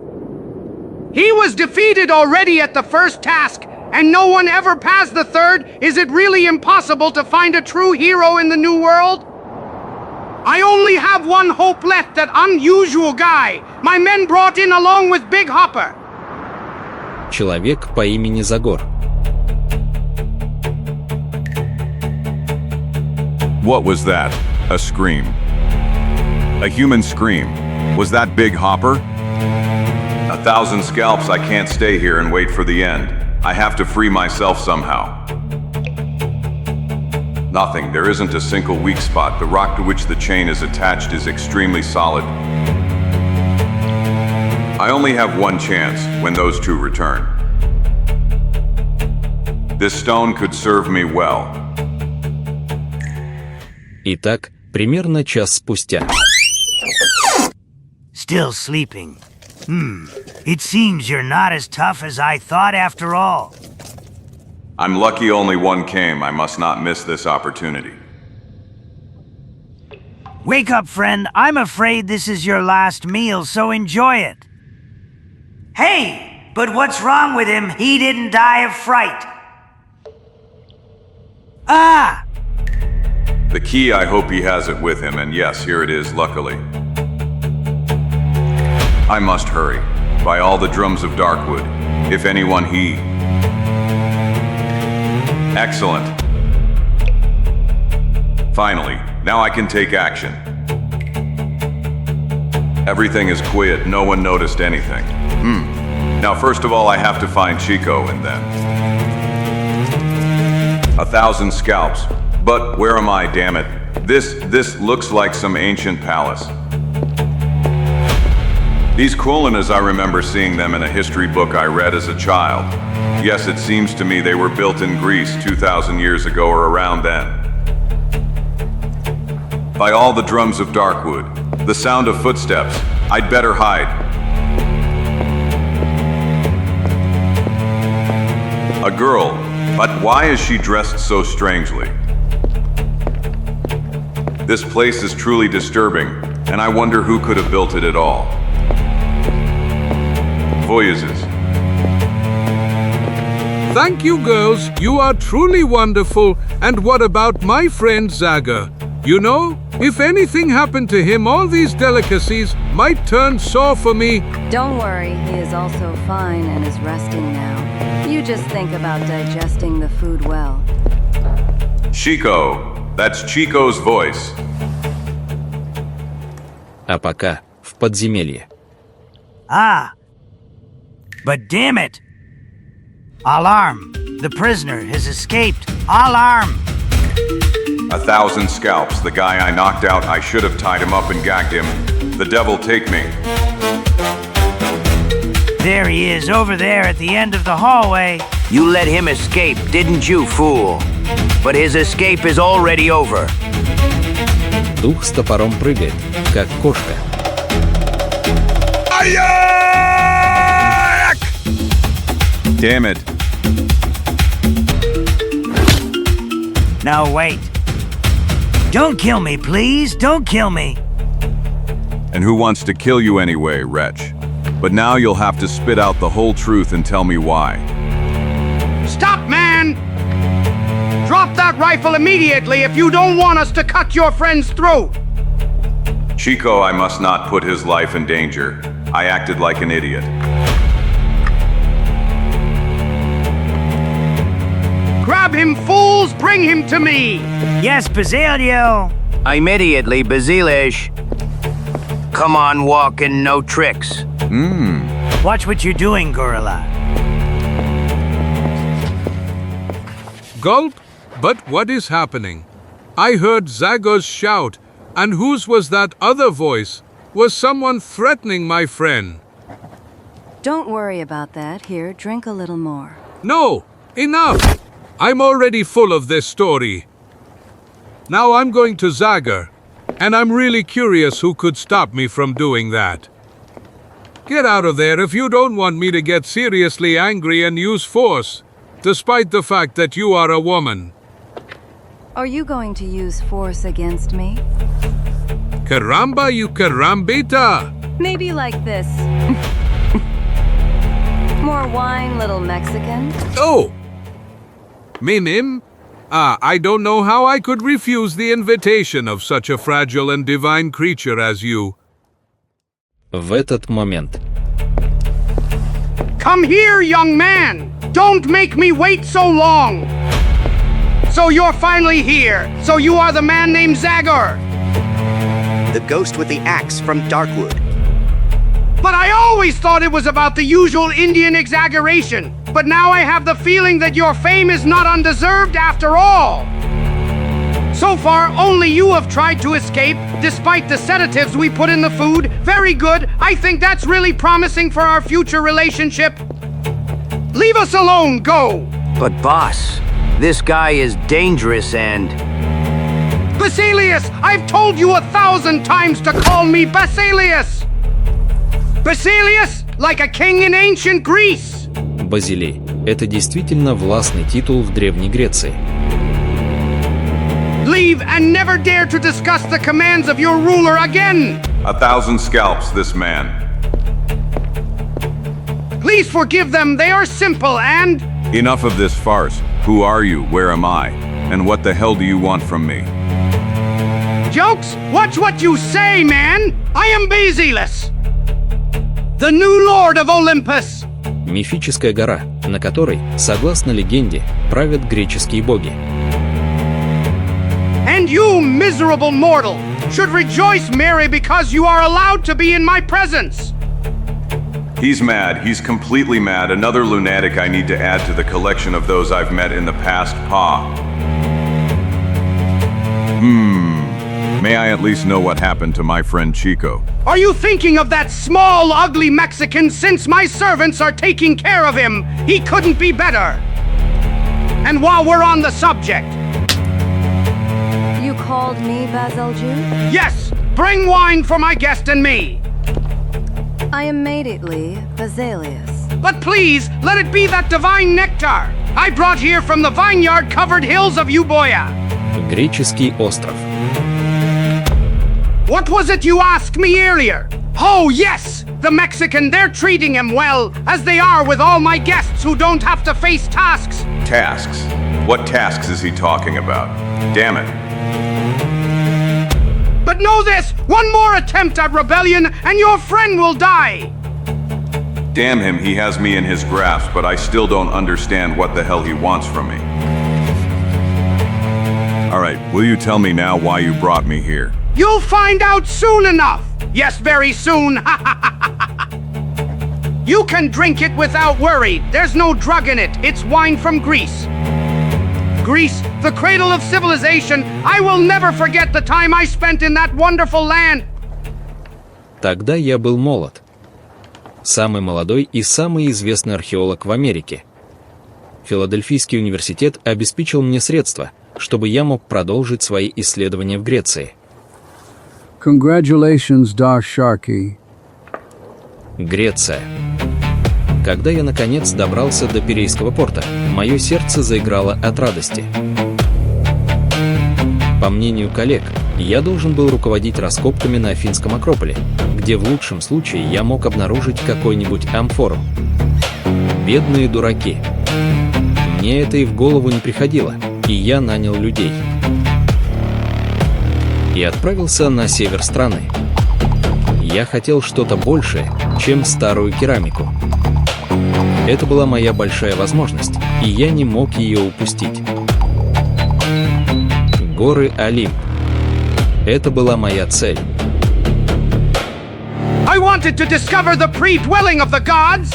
He was defeated already at the first task, and no one ever passed the third. Is it really impossible to find a true hero in the new world? I only have one hope left, that unusual guy my men brought in along with Big Hopper. Человек по имени Загор. What was that? A scream. A human scream. Was that Big Hopper? 1,000 scalps, I can't stay here and wait for the end. I have to free myself somehow. Nothing, there isn't a single weak spot. The rock to which the chain is attached is extremely solid. I only have one chance when those two return. This stone could serve me well. Итак, примерно час спустя. Still sleeping. It seems you're not as tough as I thought after all. I'm lucky only one came. I must not miss this opportunity. Wake up, friend. I'm afraid this is your last meal, so enjoy it. Hey, but what's wrong with him? He didn't die of fright. Ah! The key, I hope he has it with him, and yes, here it is, luckily. I must hurry. By all the drums of Darkwood, if anyone he... Excellent. Finally, now I can take action. Everything is quiet, no one noticed anything. Now first of all I have to find Chico and then... 1,000 scalps. But where am I, damn it? This looks like some ancient palace. These Kulinas, I remember seeing them in a history book I read as a child. Yes, it seems to me they were built in Greece 2,000 years ago or around then. By all the drums of Darkwood, the sound of footsteps, I'd better hide. A girl, but why is she dressed so strangely? This place is truly disturbing, and I wonder who could have built it at all. Voyages. Thank you, girls. You are truly wonderful. And what about my friend Zagor? You know, if anything happened to him, all these delicacies might turn sour for me. Don't worry, he is also fine and is resting now. You just think about digesting the food well. Chico. That's Chico's voice. А пока в подземелье. Ah. But damn it! Alarm! The prisoner has escaped. Alarm! 1,000 scalps. The guy I knocked out, I should have tied him up and gagged him. The devil take me. There he is, over there at the end of the hallway. You let him escape, didn't you, fool? But his escape is already over. Дух с топором прыгает, как кошка. Damn it. Now wait. Don't kill me, please. Don't kill me. And who wants to kill you anyway, wretch? But now you'll have to spit out the whole truth and tell me why. Stop, man! Drop that rifle immediately if you don't want us to cut your friend's throat! Chico, I must not put his life in danger. I acted like an idiot. Grab him, fools! Bring bring him to me! Yes, Basilio. Immediately, Basilish. Come on, walking, no tricks. Watch what you're doing, Gorilla. Gulp? But what is happening? I heard Zagor's shout, and whose was that other voice? Was someone threatening my friend? Don't worry about that. Here, drink a little more. No! Enough! I'm already full of this story. Now I'm going to Zagor, and I'm really curious who could stop me from doing that. Get out of there if you don't want me to get seriously angry and use force, despite the fact that you are a woman. Are you going to use force against me? Caramba, you carambita! Maybe like this. More wine, little Mexican? Oh! Mimim? I don't know how I could refuse the invitation of such a fragile and divine creature as you. В этот момент. Come here, young man! Don't make me wait so long! So you're finally here. So you are the man named Zagor. The ghost with the axe from Darkwood. But I always thought it was about the usual Indian exaggeration. But now I have the feeling that your fame is not undeserved after all. So far, only you have tried to escape, despite the sedatives we put in the food. Very good. I think that's really promising for our future relationship. Leave us alone. Go. But boss, this guy is dangerous and... Basilius! I've told you 1,000 times to call me Basilius! Basilius, like a king in ancient Greece! Базилей – это действительно властный титул в Древней Греции. Leave and never dare to discuss the commands of your ruler again! 1,000 scalps, this man. Please forgive them, they are simple and... Enough of this farce. Who are you? Where am I? And what the hell do you want from me? Jokes? Watch what you say, man! I am Basilius, the new lord of Olympus! Мифическая гора, на которой, согласно легенде, правят греческие боги. And you, miserable mortal, should rejoice, Mary, because you are allowed to be in my presence! He's mad. He's completely mad. Another lunatic I need to add to the collection of those I've met in the past, Pa. May I at least know what happened to my friend Chico? Are you thinking of that small, ugly Mexican? Since my servants are taking care of him, he couldn't be better. And while we're on the subject... You called me Basilju? Yes! Bring wine for my guest and me! I immediately, Basilius. But please, let it be that divine nectar I brought here from the vineyard-covered hills of Euboea. Греческий остров. What was it you asked me earlier? Oh, yes! The Mexican, they're treating him well, as they are with all my guests who don't have to face tasks. Tasks? What tasks is he talking about? Damn it. But know this, one more attempt at rebellion and your friend will die! Damn him, he has me in his grasp, but I still don't understand what the hell he wants from me. Alright, will you tell me now why you brought me here? You'll find out soon enough! Yes, very soon! You can drink it without worry. There's no drug in it. It's wine from Greece. Greece, the cradle of civilization. I will never forget the time I spent in that wonderful land. Тогда я был молод. Самый молодой и самый известный археолог в Америке. Филадельфийский университет обеспечил мне средства, чтобы я мог продолжить свои исследования в Греции. Congratulations, Dar Sharky. Греция. Когда я наконец добрался до Пирейского порта, мое сердце заиграло от радости. По мнению коллег, я должен был руководить раскопками на Афинском Акрополе, где в лучшем случае я мог обнаружить какой-нибудь амфору. Бедные дураки. Мне это и в голову не приходило, и я нанял людей. И отправился на север страны. Я хотел что-то большее, чем старую керамику. Это была моя большая возможность, и я не мог ее упустить. горы Олимп. Это была моя цель. I wanted to discover the pre-dwelling of the gods.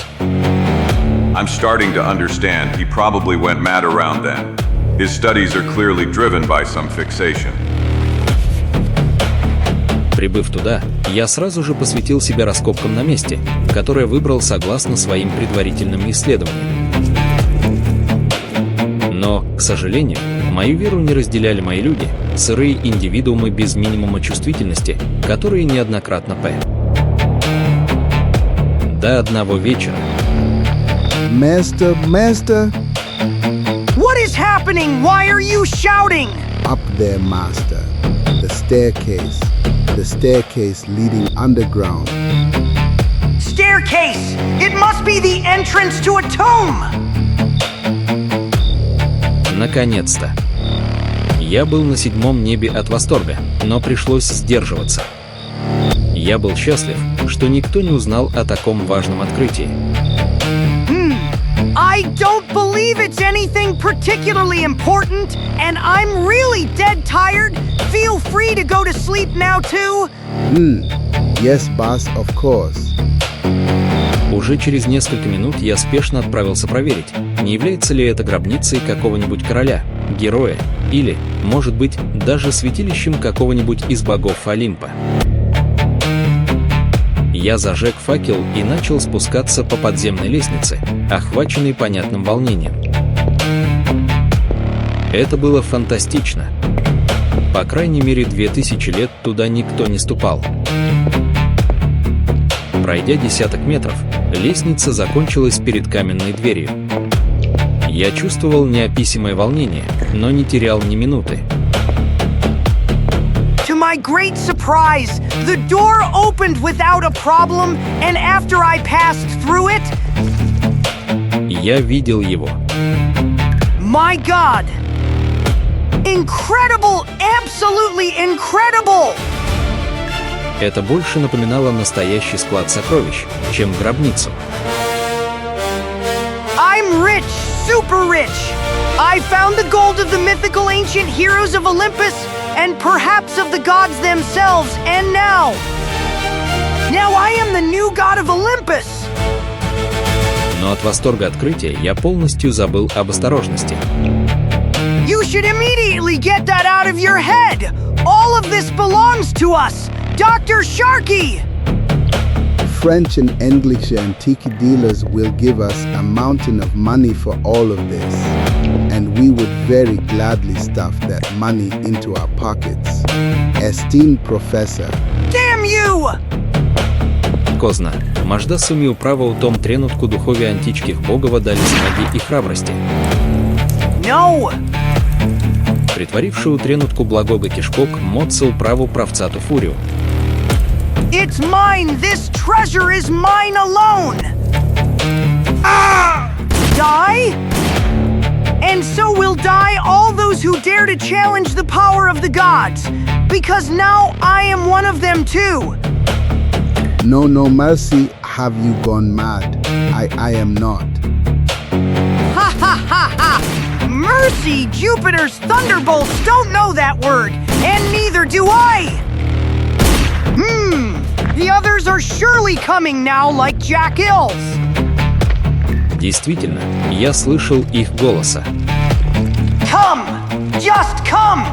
I'm starting to understand he probably went mad around then. His studies are clearly driven by some fixation. Прибыв туда, я сразу же посвятил себя раскопкам на месте, которое выбрал согласно своим предварительным исследованиям. Но, к сожалению, мою веру не разделяли мои люди, сырые индивидуумы без минимума чувствительности, которые неоднократно до одного вечера. Master, Master. What is happening? Why are you shouting? Up there, Master. The staircase. The staircase leading underground. Staircase! It must be the entrance to a tomb! Наконец-то. Я был на 7-м небе от восторга, но пришлось сдерживаться. Я был счастлив, что никто не узнал о таком важном открытии. I don't believe it's anything particularly important, and I'm really dead tired. Feel free to go to sleep now too. Yes, boss, of course. Уже через несколько минут я спешно отправился проверить, не является ли это гробницей какого-нибудь короля, героя, или, может быть, даже святилищем какого-нибудь из богов Олимпа. Я зажег факел и начал спускаться по подземной лестнице, охваченный понятным волнением. Это было фантастично. По крайней мере, 2000 лет туда никто не ступал. Пройдя десяток метров, лестница закончилась перед каменной дверью. Я чувствовал неописимое волнение, но не терял ни минуты. To my great surprise, the door opened without a problem, and after I passed through it... Я видел его. My God! Incredible! Absolutely incredible! Это больше напоминало настоящий склад сокровищ, чем гробницу. I'm rich, super rich! I found the gold of the mythical ancient heroes of Olympus, and perhaps of the gods themselves, and now I am the new god of Olympus! Но от восторга открытия я полностью забыл об осторожности. You should immediately get that out of your head! All of this belongs to us! Dr. Sharky! French and English antique dealers will give us a mountain of money for all of this, and we would very gladly stuff that money into our pockets. Esteemed Professor. Damn you! Козна, можда сумів право у том тренутку духові античких Богова дали снаги и храбрости. No! Притворивши у тренутку благого кишкок, моцел праву правцату фурию. It's mine! This treasure is mine alone! Die? And so will die all those who dare to challenge the power of the gods, because now I am one of them too! No, no mercy, have you gone mad? I am not. Ha ha ha ha! Mercy, Jupiter's thunderbolts don't know that word, and neither do I! The others are surely coming now like jackals! Действительно, я слышал их голоса. Come! Just come!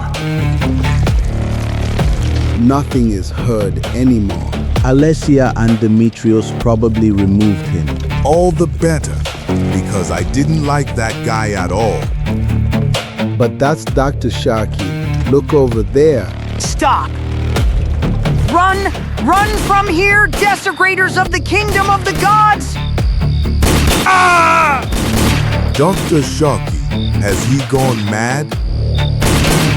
Nothing is heard anymore. Alessia and Demetrios probably removed him. All the better, because I didn't like that guy at all. But that's Dr. Sharky. Look over there. Stop! Run! Run from here, desecrators of the kingdom of the gods! Dr. Sharky, has he gone mad?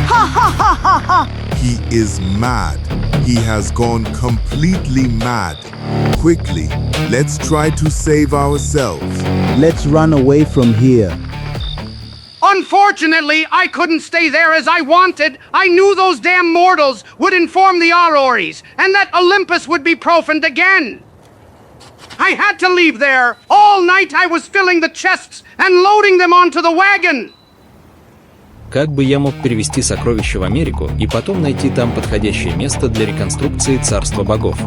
Ha ha ha ha ha! He is mad. He has gone completely mad. Quickly, let's try to save ourselves. Let's run away from here. Unfortunately, I couldn't stay there as I wanted. I knew those damn mortals would inform the Aurories, and that Olympus would be profaned again. I had to leave there. All night I was filling the chests and loading them onto the wagon. как бы я мог перевести сокровища в Америку и потом найти там подходящее место для реконструкции царства богов.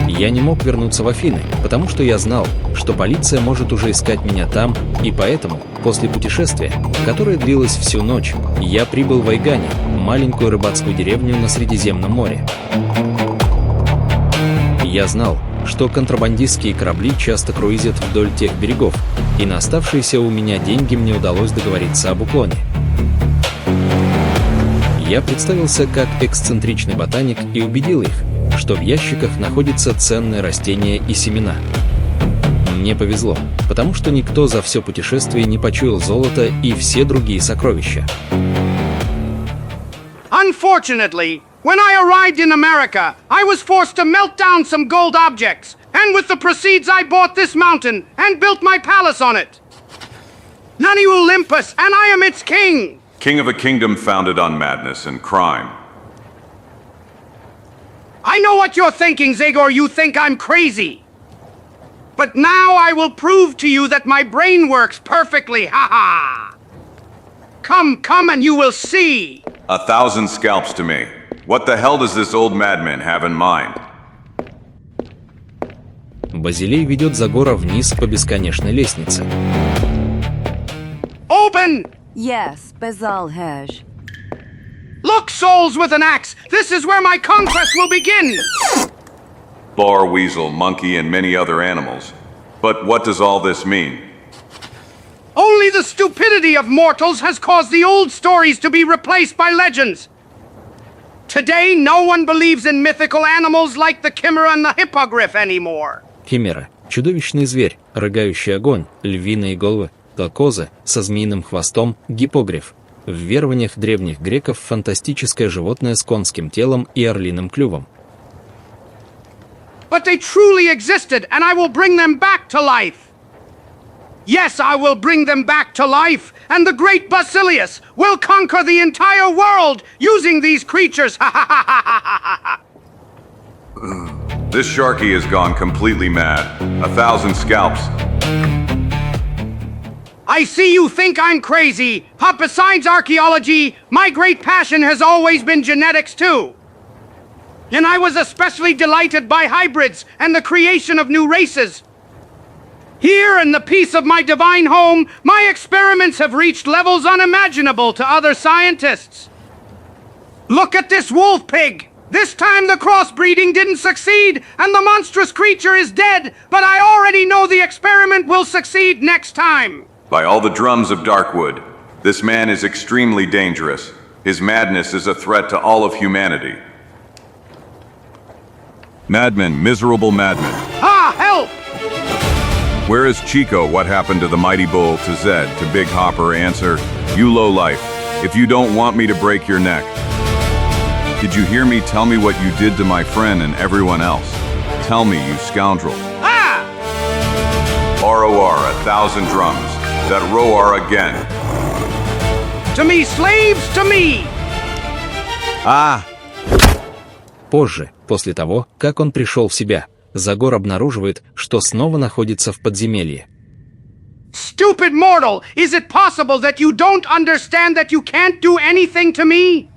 Я не мог вернуться в Афины, потому что я знал, что полиция может уже искать меня там, и поэтому, после путешествия, которое длилось всю ночь, я прибыл в Айгане, маленькую рыбацкую деревню на Средиземном море. Я знал, что контрабандистские корабли часто круизят вдоль тех берегов, и на оставшиеся у меня деньги мне удалось договориться об уклоне. Я представился как эксцентричный ботаник и убедил их, что в ящиках находятся ценные растения и семена. Мне повезло, потому что никто за все путешествие не почуял золото и все другие сокровища. Unfortunately, when I arrived in America, I was forced to melt down some gold objects, and with the proceeds I bought this mountain and built my palace on it. Nani Olympus, and I am its king! King of a kingdom founded on madness and crime. I know what you're thinking, Zagor. You think I'm crazy. But now I will prove to you that my brain works perfectly. Ha ha! Come, and you will see. 1,000 scalps to me. What the hell does this old madman have in mind? Базилей ведет Загора вниз по бесконечной лестнице. Open! Yes, Bezalhej. Look, souls with an axe! This is where my conquest will begin! Boar, weasel, monkey, and many other animals. But what does all this mean? Only the stupidity of mortals has caused the old stories to be replaced by legends. Today, no one believes in mythical animals like the chimera and the hippogriff anymore. Химера – чудовищный зверь, рыгающий огонь, львиные головы, козы со змеиным хвостом, гиппогриф. В верованиях древних греков фантастическое животное с конским телом и орлиным клювом. But they truly existed, and I will bring them back to life. Yes, I will bring them back to life, and the great Basilius will conquer the entire world using these creatures. Ha ha ha ha ha ha! This Sharky has gone completely mad. 1,000 scalps. I see you think I'm crazy, but besides archaeology, my great passion has always been genetics too. And I was especially delighted by hybrids and the creation of new races. Here in the peace of my divine home, my experiments have reached levels unimaginable to other scientists. Look at this wolf pig! This time the crossbreeding didn't succeed, and the monstrous creature is dead, but I already know the experiment will succeed next time. By all the drums of Darkwood, this man is extremely dangerous. His madness is a threat to all of humanity. Madman, miserable madman. Ah, help! Where is Chico? What happened to the mighty bull, to Zed, to Big Hopper? Answer, you lowlife, if you don't want me to break your neck. Did you hear me? Tell me what you did to my friend and everyone else. Tell me, you scoundrel. Ah! ROR, 1,000 drums. That roar again. To me, slaves, to me! Позже, после того, как он пришел в себя, Загор обнаруживает, что снова находится в подземелье. Stupid mortal! Is it possible that you don't understand that you can't do anything to me?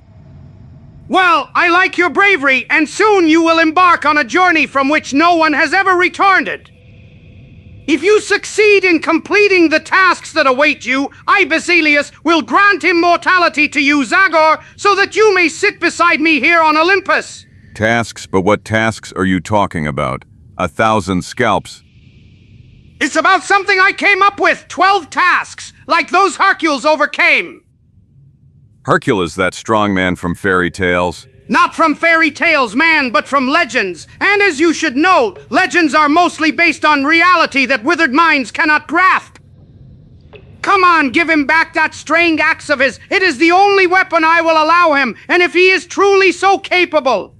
Well, I like your bravery, and soon you will embark on a journey from which no one has ever returned. If you succeed in completing the tasks that await you, I, Basilius, will grant immortality to you, Zagor, so that you may sit beside me here on Olympus. Tasks? But what tasks are you talking about? 1,000 scalps. It's about something I came up with, 12 tasks, like those Hercules overcame. Hercules, that strong man from fairy tales. Not from fairy tales, man, but from legends. And as you should know, legends are mostly based on reality that withered minds cannot grasp. Come on, give him back that straying axe of his. It is the only weapon I will allow him, and if he is truly so capable.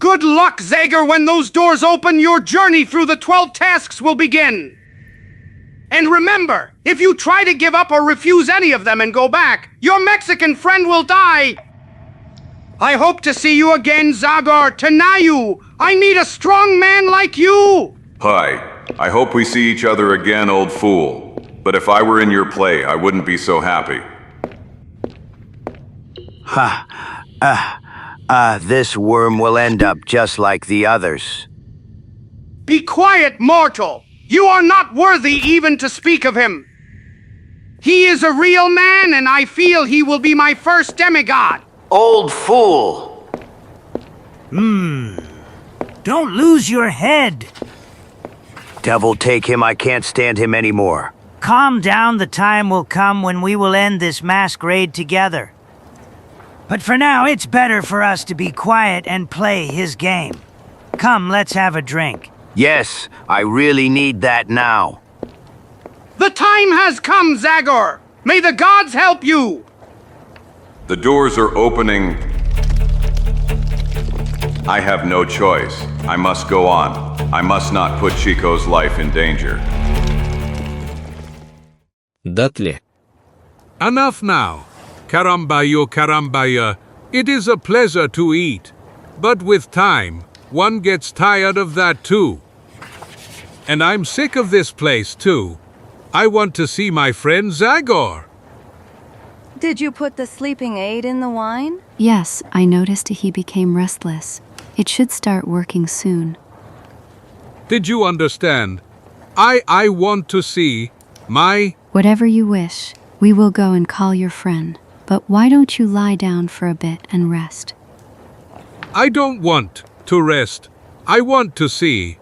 Good luck, Zagor. When those doors open, your journey through the 12 tasks will begin. And remember, if you try to give up or refuse any of them and go back, your Mexican friend will die. I hope to see you again, Zagor. Tenayu, I need a strong man like you. Hi. I hope we see each other again, old fool. But if I were in your play, I wouldn't be so happy. This worm will end up just like the others. Be quiet, mortal! You are not worthy even to speak of him. He is a real man, and I feel he will be my first demigod. Old fool! Don't lose your head. Devil take him, I can't stand him anymore. Calm down, the time will come when we will end this masquerade together. But for now, it's better for us to be quiet and play his game. Come, let's have a drink. Yes, I really need that now. The time has come, Zagor! May the gods help you! The doors are opening. I have no choice. I must go on. I must not put Chico's life in danger. Датли. Enough now. Karambaya, it is a pleasure to eat. But with time, one gets tired of that too. And I'm sick of this place too. I want to see my friend Zagor. Did you put the sleeping aid in the wine? Yes, I noticed he became restless. It should start working soon. Did you understand? I want to see my... Whatever you wish, we will go and call your friend. But why don't you lie down for a bit and rest? I don't want to rest. I want to see.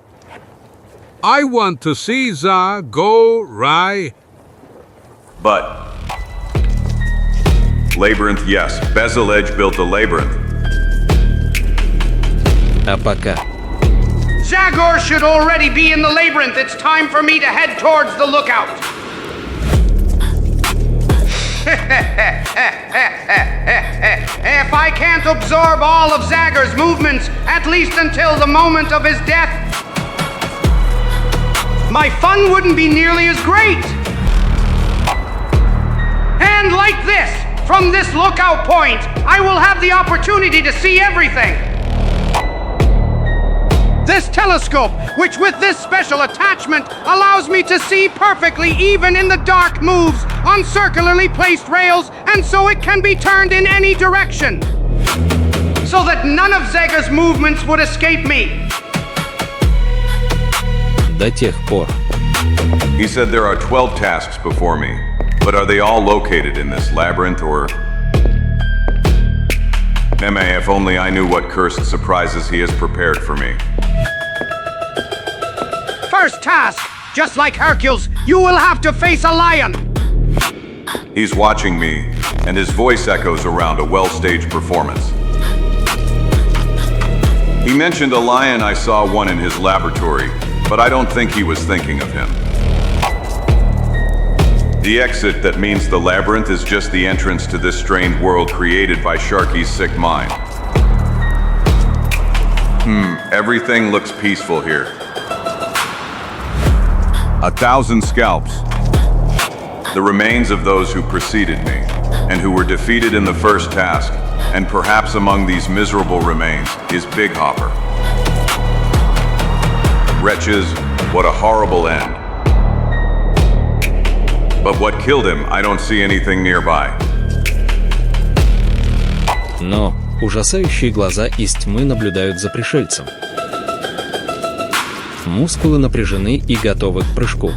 I want to see Zagor. But... Labyrinth, yes. Bezalej built the labyrinth. А пока. Zagor should already be in the labyrinth. It's time for me to head towards the lookout. If I can't absorb all of Zagor's movements, at least until the moment of his death, my fun wouldn't be nearly as great. And like this, from this lookout point, I will have the opportunity to see everything. This telescope, which with this special attachment allows me to see perfectly even in the dark, moves on circularly placed rails, and so it can be turned in any direction, so that none of Zagor's movements would escape me. До тех пор. He said there are 12 tasks before me, but are they all located in this labyrinth or... If only I knew what cursed surprises he has prepared for me. First task, just like Hercules, you will have to face a lion. He's watching me, and his voice echoes around a well-staged performance. He mentioned a lion. I saw one in his laboratory, but I don't think he was thinking of him. The exit that means the labyrinth is just the entrance to this strange world created by Sharky's sick mind. Everything looks peaceful here. 1,000 scalps. The remains of those who preceded me, and who were defeated in the first task, and perhaps among these miserable remains is Big Hopper. Wretches, what a horrible end. But what killed him, I don't see anything nearby. Но ужасающие глаза из тьмы наблюдают за пришельцем. Мускулы напряжены и готовы к прыжку.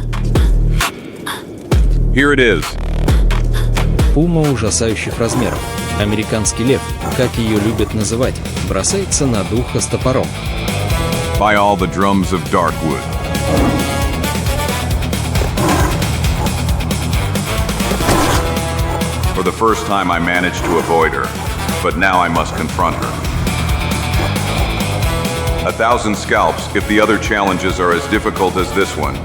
Here it is. Пума ужасающих размеров, американский лев, как ее любят называть, бросается на духа с топором. By all the drums of Darkwood. For the first time I managed to avoid her, but now I must confront her. 1,000 scalps. If the other challenges are as difficult as this one,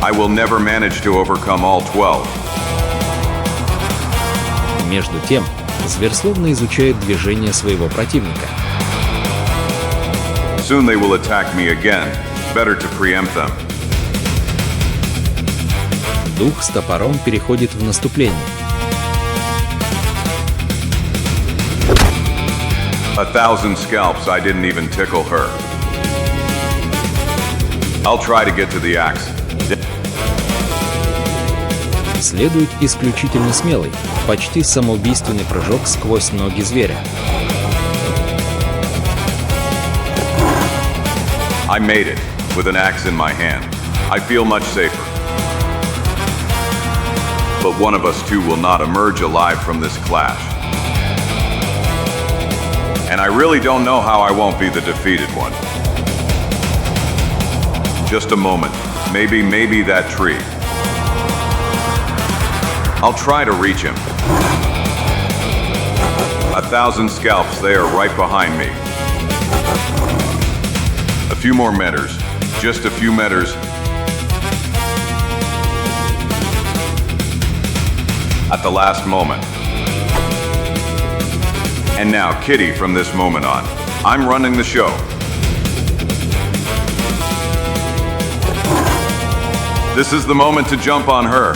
I will never manage to overcome all 12. Между тем, зверь словно изучает движение своего противника. Soon they will attack me again. Better to preempt them. Дух с топором переходит в наступление. 1,000 scalps. I didn't even tickle her. I'll try to get to the axe. Следует исключительно смелый, почти самоубийственный прыжок сквозь ноги зверя. I made it, with an axe in my hand. I feel much safer. But one of us two will not emerge alive from this clash. And I really don't know how I won't be the defeated one. Just a moment. Maybe that tree. I'll try to reach him. 1,000 scalps there right behind me. A few more meters. Just a few meters. At the last moment. And now, Kitty, from this moment on, I'm running the show. This is the moment to jump on her.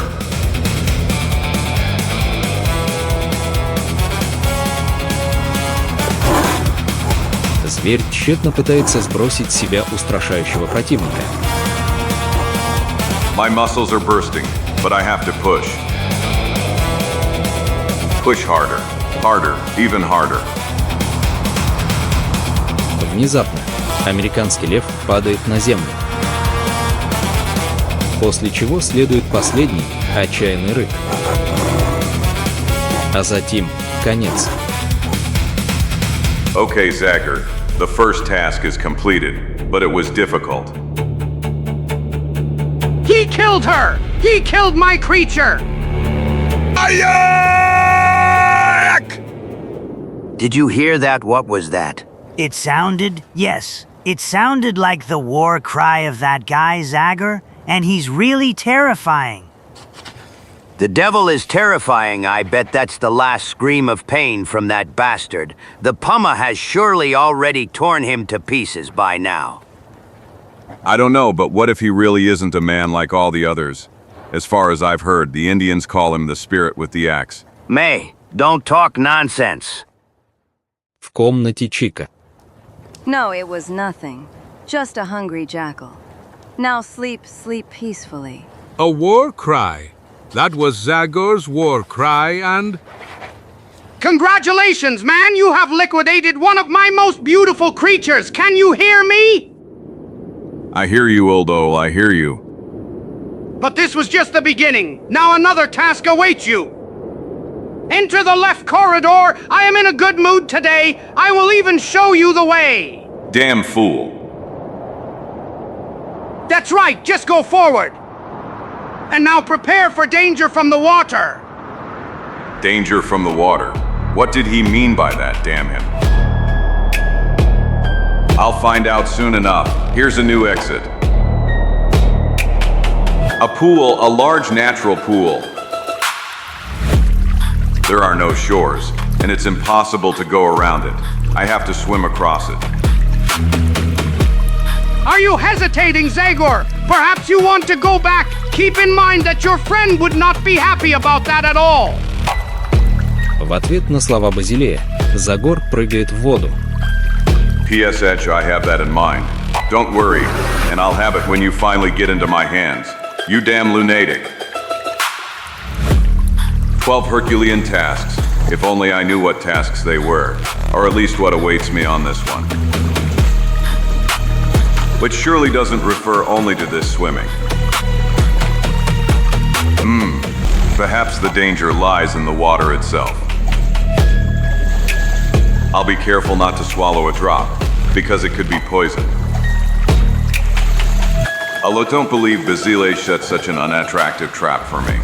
Зверь тщетно пытается сбросить с себя устрашающего противника. My muscles are bursting, but I have to push. Push harder, harder, even harder. Внезапно американский лев падает на землю, после чего следует последний отчаянный рык. А затем конец. Okay, Zagor, the first task is completed, but it was difficult. He killed her! He killed my creature! Did you hear that? What was that? It sounded, yes, it sounded like the war cry of that guy, Zagor, and he's really terrifying. The devil is terrifying. I bet that's the last scream of pain from that bastard. The Puma has surely already torn him to pieces by now. I don't know, but what if he really isn't a man like all the others? As far as I've heard, the Indians call him the spirit with the axe. May, don't talk nonsense. В комнате Чика. No, it was nothing. Just a hungry jackal. Now sleep peacefully. A war cry. That was Zagor's war cry and... Congratulations, man! You have liquidated one of my most beautiful creatures! Can you hear me? I hear you, Oldo, I hear you. But this was just the beginning. Now another task awaits you. Enter the left corridor. I am in a good mood today. I will even show you the way. Damn fool. That's right, just go forward. And now prepare for danger from the water. Danger from the water. What did he mean by that, damn him? I'll find out soon enough. Here's a new exit. A pool, a large natural pool. There are no shores, and it's impossible to go around it. I have to swim across it. Are you hesitating, Zagor? Perhaps you want to go back. Keep in mind that your friend would not be happy about that at all. В ответ на слова Базилея, Загор прыгает в воду. PSH, I have that in mind. Don't worry, and I'll have it when you finally get into my hands. You damn lunatic. 12 Herculean tasks. If only I knew what tasks they were, or at least what awaits me on this one. Which surely doesn't refer only to this swimming. Perhaps the danger lies in the water itself. I'll be careful not to swallow a drop, because it could be poison. Although don't believe Basile set such an unattractive trap for me.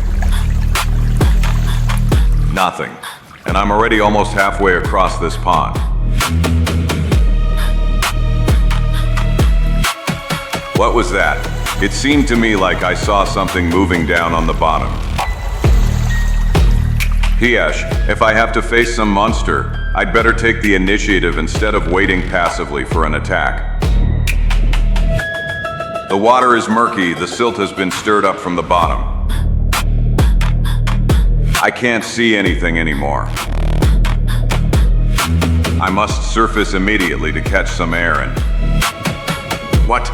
Nothing. And I'm already almost halfway across this pond. What was that? It seemed to me like I saw something moving down on the bottom. P.S. If I have to face some monster, I'd better take the initiative instead of waiting passively for an attack. The water is murky, the silt has been stirred up from the bottom. I can't see anything anymore. I must surface immediately to catch some air and... What?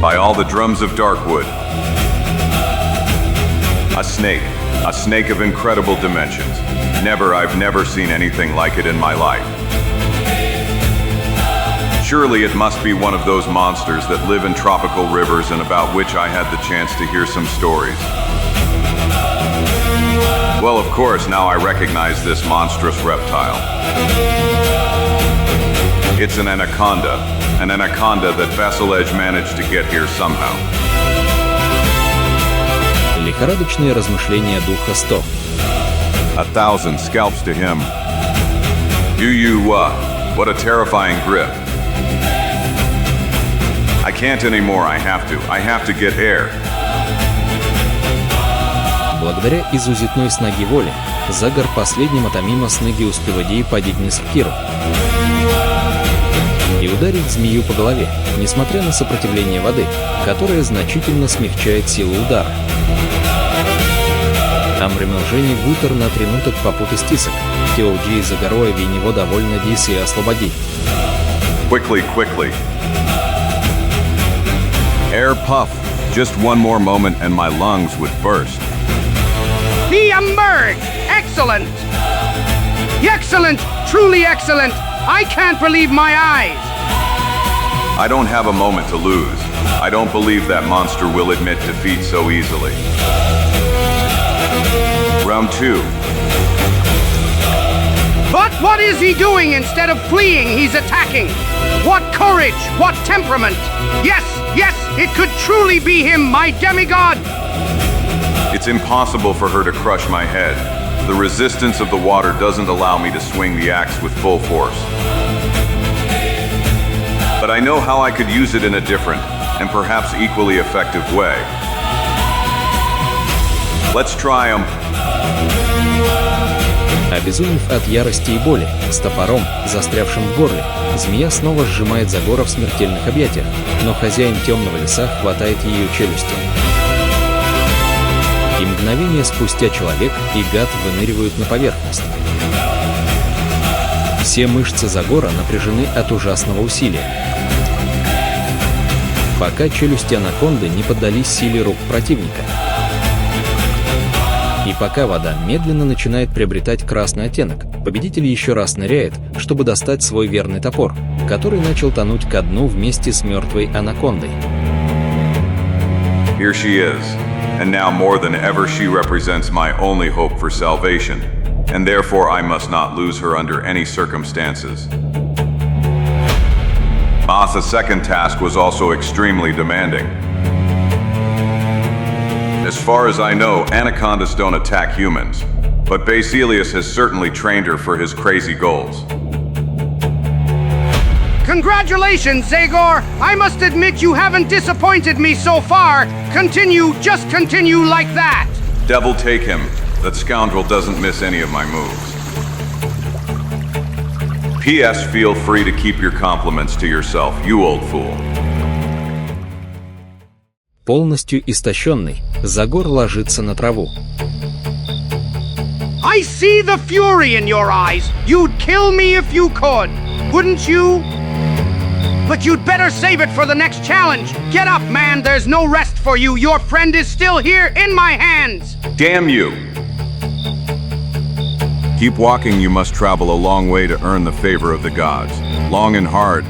By all the drums of Darkwood. A snake of incredible dimensions. I've never seen anything like it in my life. Surely it must be one of those monsters that live in tropical rivers and about which I had the chance to hear some stories. Well, of course, now I recognize this monstrous reptile. It's an anaconda that Vassilej managed to get here somehow. Лихорадочные размышления духа 100. 1,000 scalps to him. What a terrifying grip. I can't anymore, I have to get air. Благодаря изузитной снаги воли, Загор последним отомимо сныги успеводей подигни Скиру и ударить змею по голове, несмотря на сопротивление воды, которая значительно смягчает силу удара. Амремелжени Гутер на тринуток попут и стисок, Теоджи Загороя ви него довольно диси освободи. Quickly. Air puff. Just one more moment and my lungs would burst. He emerged! Excellent! Excellent! Truly excellent! I can't believe my eyes! I don't have a moment to lose. I don't believe that monster will admit defeat so easily. Round 2. But what is he doing? Instead of fleeing, he's attacking. What courage! What temperament! Yes, it could truly be him, my demigod! It's impossible for her to crush my head. The resistance of the water doesn't allow me to swing the axe with full force. But I know how I could use it in a different, and perhaps equally effective way. Let's try 'em. Обезумев от ярости и боли, с топором, застрявшим в горле, змея снова сжимает Загора в смертельных объятиях, но хозяин темного леса хватает ее челюстью. И мгновение спустя человек и гад выныривают на поверхность. Все мышцы Загора напряжены от ужасного усилия. Пока челюсти анаконды не поддались силе рук противника. И пока вода медленно начинает приобретать красный оттенок, победитель еще раз ныряет, чтобы достать свой верный топор, который начал тонуть ко дну вместе с мертвой анакондой. Here she is, and now more than ever she represents my only hope for salvation, and therefore I must not lose her under any circumstances. Martha's second task was also extremely demanding. As far as I know, anacondas don't attack humans, but Basilius has certainly trained her for his crazy goals. Congratulations, Zagor! I must admit you haven't disappointed me so far. Just continue like that! Devil take him. That scoundrel doesn't miss any of my moves. P.S. Feel free to keep your compliments to yourself, you old fool. Полностью истощенный, Загор ложится на траву. I see the fury in your eyes. You'd kill me if you could, wouldn't you? But you'd better save it for the next challenge. Get up, man. There's no rest for you. Your friend is still here in my hands. Damn you! Keep walking. You must travel a long way to earn the favor of the gods. Long and hard.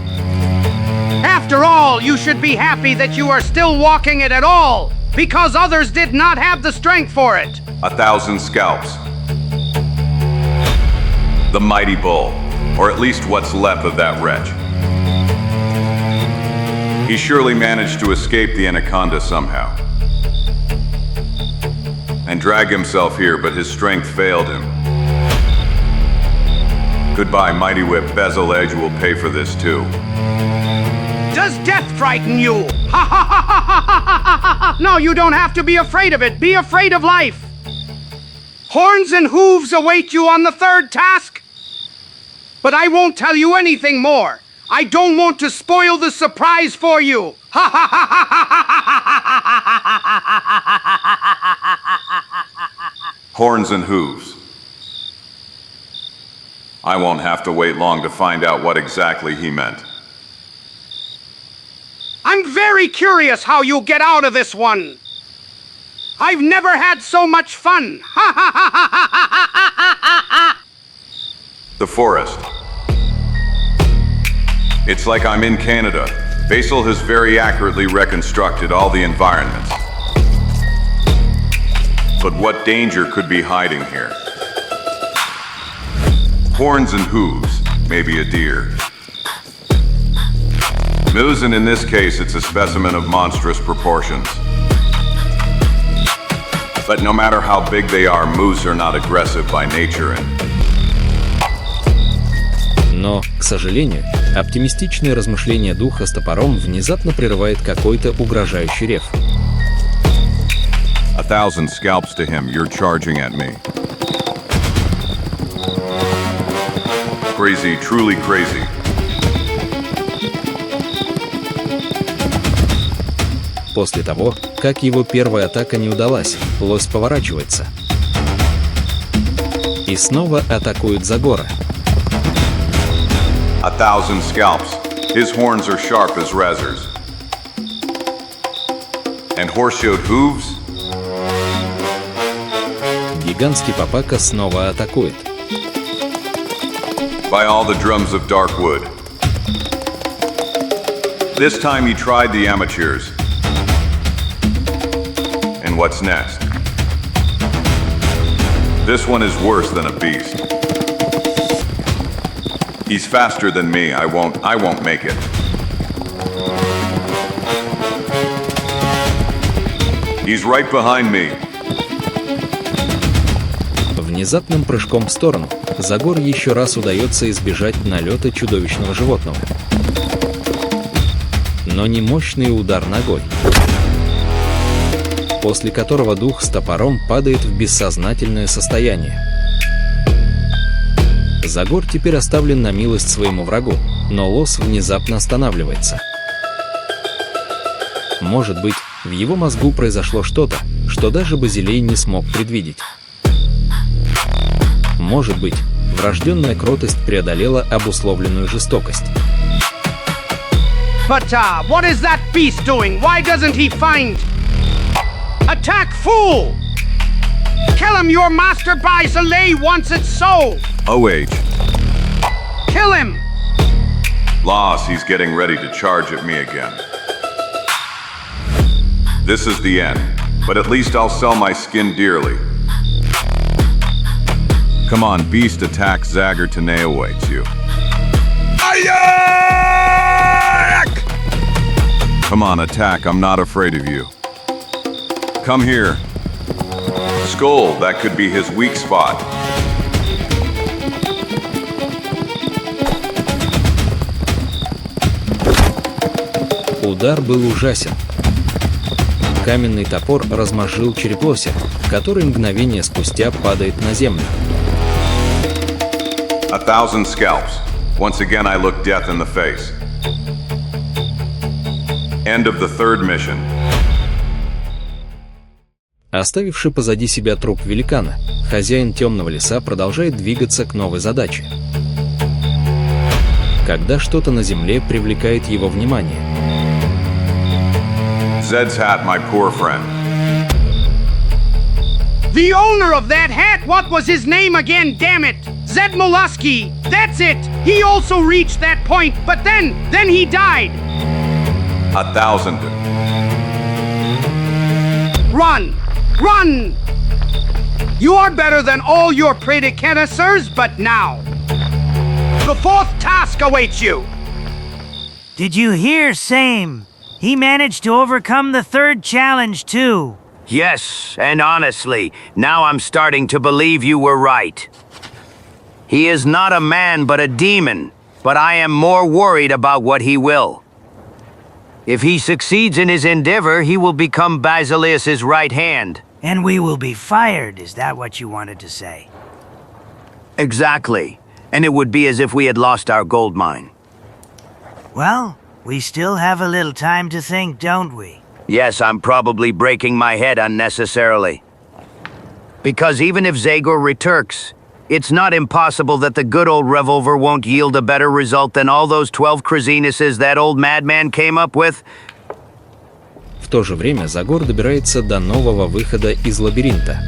After all, you should be happy that you are still walking it at all, because others did not have the strength for it. 1,000 scalps. The mighty bull, or at least what's left of that wretch. He surely managed to escape the anaconda somehow, and drag himself here, but his strength failed him. Goodbye, mighty whip. Basiliej will pay for this too. Does death frighten you? Ha ha ha ha ha ha ha ha! No, you don't have to be afraid of it. Be afraid of life. Horns and hooves await you on the third task. But I won't tell you anything more. I don't want to spoil the surprise for you. Ha ha ha ha ha ha! Horns and hooves. I won't have to wait long to find out what exactly he meant. I'm very curious how you'll get out of this one. I've never had so much fun. Ha ha ha ha ha ha ha ha ha! The forest. It's like I'm in Canada. Basil has very accurately reconstructed all the environments. But what danger could be hiding here? Horns and hooves, maybe a deer. Moose, and in this case, it's a specimen of monstrous proportions. But no matter how big they are, moose are not aggressive by nature and... Но, к сожалению, оптимистичное размышление духа с топором внезапно прерывает какой-то угрожающий рев. 1,000 scalps to him, you're charging at me. Crazy, truly crazy. После того, как его первая атака не удалась, лось поворачивается. И снова атакует Загора. 1,000 scalps. His horns are sharp as razors. And horse-showed hooves? Гигантский папака снова атакует. By all the drums of dark wood. This time he tried the amateurs. And what's next? This one is worse than a beast. He's faster than me. I won't make it. He's right behind me. Внезапным прыжком в сторону Загор еще раз удается избежать налета чудовищного животного. Но не мощный удар ногой, после которого дух с топором падает в бессознательное состояние. Загор теперь оставлен на милость своему врагу, но лось внезапно останавливается. Может быть, в его мозгу произошло что-то, что даже Базилей не смог предвидеть. Может быть, врожденная кротость преодолела обусловленную жестокость. But what is that beast doing? Why doesn't he find? Attack, fool! Kill him, your master Baisalei wants it so! OH. Kill him! Loss, he's getting ready to charge at me again. This is the end, but at least I'll sell my skin dearly. Come on, beast, attack. Zagor Tane awaits you. Come on, attack. I'm not afraid of you. Come here. Skull, that could be his weak spot. Удар был ужасен. Каменный топор размозжил череп лося, который мгновение спустя падает на землю. 1,000 scalps. Once again, I look death in the face. End of the third mission. Оставивший позади себя труп великана, хозяин темного леса продолжает двигаться к новой задаче. Когда что-то на земле привлекает его внимание. Zed's hat, my poor friend. The owner of that hat, what was his name again, damn it? Zed Molosky, that's it! He also reached that point, but then he died! 1,000. Run! Run! You are better than all your predecessors, but now the fourth task awaits you! Did you hear, Same? He managed to overcome the third challenge, too. Yes, and honestly, now I'm starting to believe you were right. He is not a man but a demon, but I am more worried about what he will. If he succeeds in his endeavor, he will become Basileus's right hand. And we will be fired, is that what you wanted to say? Exactly. And it would be as if we had lost our gold mine. Well, we still have a little time to think, don't we? Yes, I'm probably breaking my head unnecessarily. Because even if Zagor returks, it's not impossible that the good old revolver won't yield a better result than all those 12 Krazinuses that old madman came up with. В В то же время Загор добирается до нового выхода из лабиринта.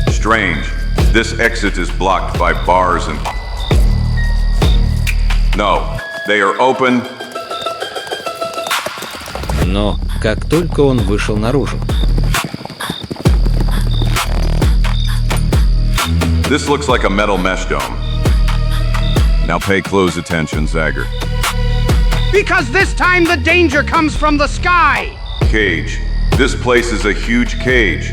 Strange. This exit is blocked by bars and... No, they are open. Но как только он вышел наружу, This looks like a metal mesh dome. Now pay close attention, Zagor. Because this time the danger comes from the sky. Cage. This place is a huge cage.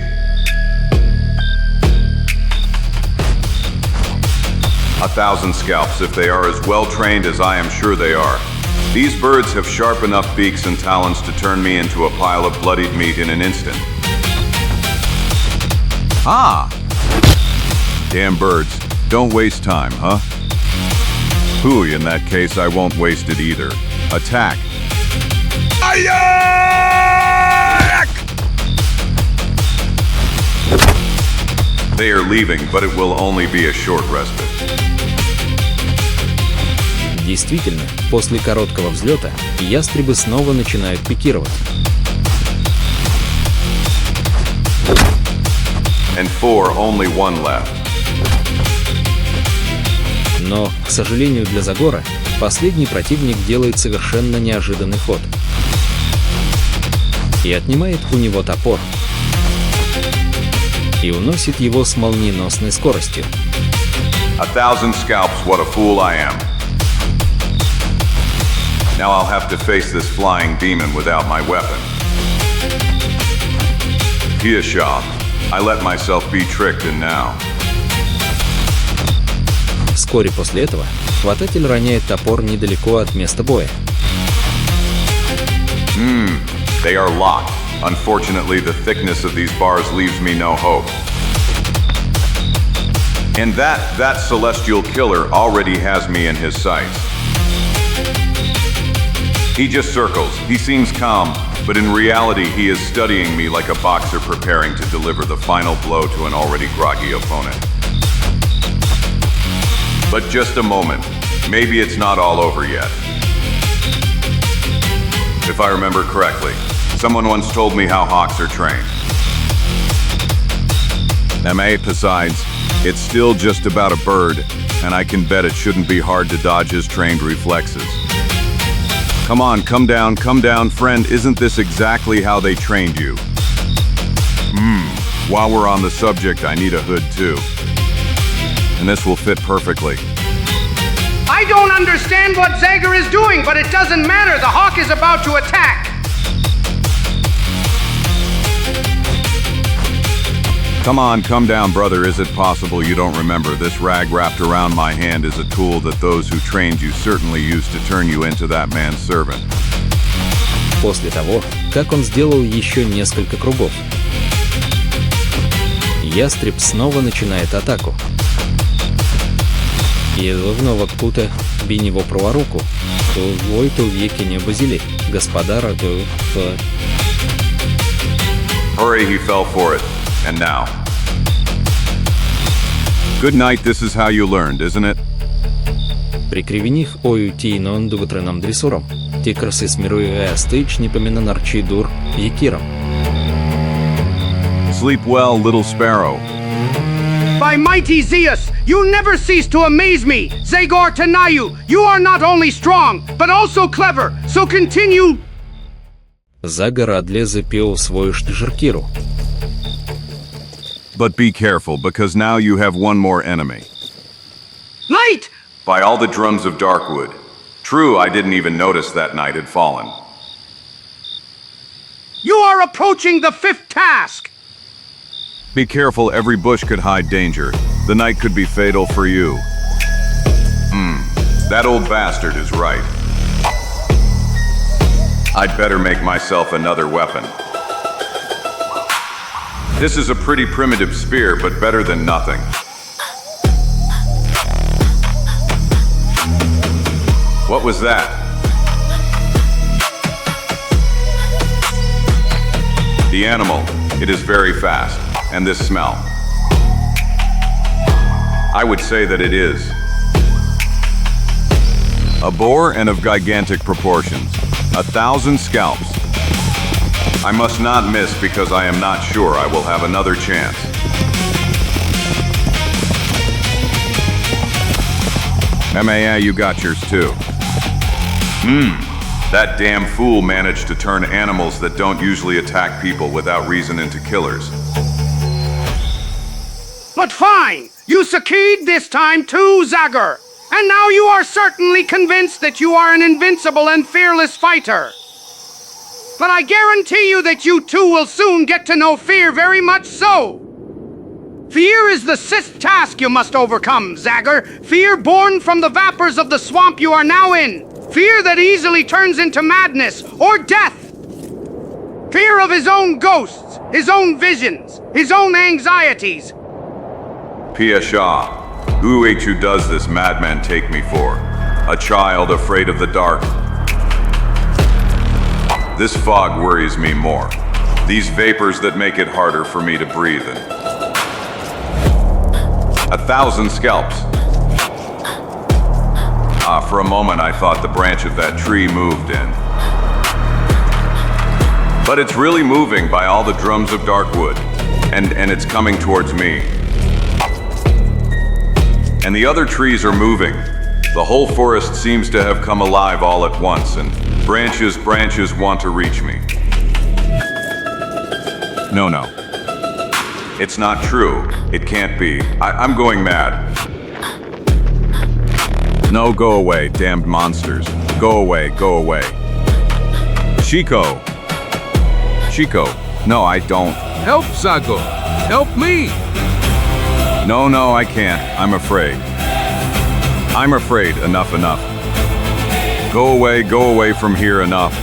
A 1,000 scalps if they are as well trained as I am sure they are. These birds have sharp enough beaks and talons to turn me into a pile of bloodied meat in an instant. Ah! Damn birds. Don't waste time, huh? Hooey, in that case, I won't waste it either. Attack! Ayak! They are leaving, but it will only be a short respite. Действительно, после короткого взлета ястребы снова начинают пикировать. And 4, only 1 left. Но, к сожалению для Загора, последний противник делает совершенно неожиданный ход и отнимает у него топор и уносит его с молниеносной скоростью. 1,000 scalps, what a fool I am. Now I'll have to face this flying demon without my weapon. Piyasha, I let myself be tricked and now. Вскоре после этого хвататель роняет топор недалеко от места боя. They are locked. Unfortunately, the thickness of these bars leaves me no hope. And that celestial killer already has me in his sights. He just circles. He seems calm, but in reality, he is studying me like a boxer preparing to deliver the final blow to an already groggy opponent. But just a moment. Maybe it's not all over yet. If I remember correctly, someone once told me how hawks are trained. Besides, it's still just about a bird, and I can bet it shouldn't be hard to dodge his trained reflexes. Come on, come down, friend. Isn't this exactly how they trained you? While we're on the subject, I need a hood too. And this will fit perfectly. I don't understand what Zagor is doing, but it doesn't matter. The hawk is about to attack. Come on, come down, brother. Is it possible you don't remember? This rag wrapped around my hand is a tool that those who trained you certainly used to turn you into that man's servant. После того, как он сделал еще несколько кругов, ястреб снова начинает атаку. И вновь кута би него праворуку, то войто веки не базили, господара то... Hurry, he fell for it. And now. Good night, this is how you learned, isn't it? Прикривених ою тійнон довотренам дресуром, ті краси смірує астич не поміна нарчий дур якіром. Sleep well, little sparrow. By mighty Zeus, you never cease to amaze me! Zagor Tanayu, you are not only strong, but also clever, so continue! Загор адлезе пио свою штжеркиру. But be careful, because now you have one more enemy. Light! By all the drums of Darkwood. True, I didn't even notice that night had fallen. You are approaching the 5th task! Be careful, every bush could hide danger. The night could be fatal for you. That old bastard is right. I'd better make myself another weapon. This is a pretty primitive spear, but better than nothing. What was that? The animal. It is very fast. And this smell. I would say that it is a boar and of gigantic proportions. 1,000 scalps. I must not miss because I am not sure I will have another chance. Yeah, you got yours too. That damn fool managed to turn animals that don't usually attack people without reason into killers. But fine, you succeed this time too, Zagor. And now you are certainly convinced that you are an invincible and fearless fighter. But I guarantee you that you too will soon get to know fear very much so. Fear is the sixth task you must overcome, Zagor. Fear born from the vapors of the swamp you are now in. Fear that easily turns into madness or death. Fear of his own ghosts, his own visions, his own anxieties. Pia Shah, who does this madman take me for? A child afraid of the dark? This fog worries me more. These vapors that make it harder for me to breathe in. 1,000 scalps. For a moment I thought the branch of that tree moved in. But it's really moving by all the drums of dark wood. And it's coming towards me. And the other trees are moving. The whole forest seems to have come alive all at once, and branches want to reach me. No. It's not true. It can't be. I'm going mad. No, go away, damned monsters. Go away. Chico. No, I don't. Help, Zagor. Help me. No, I can't. I'm afraid. Enough. Go away from here, enough.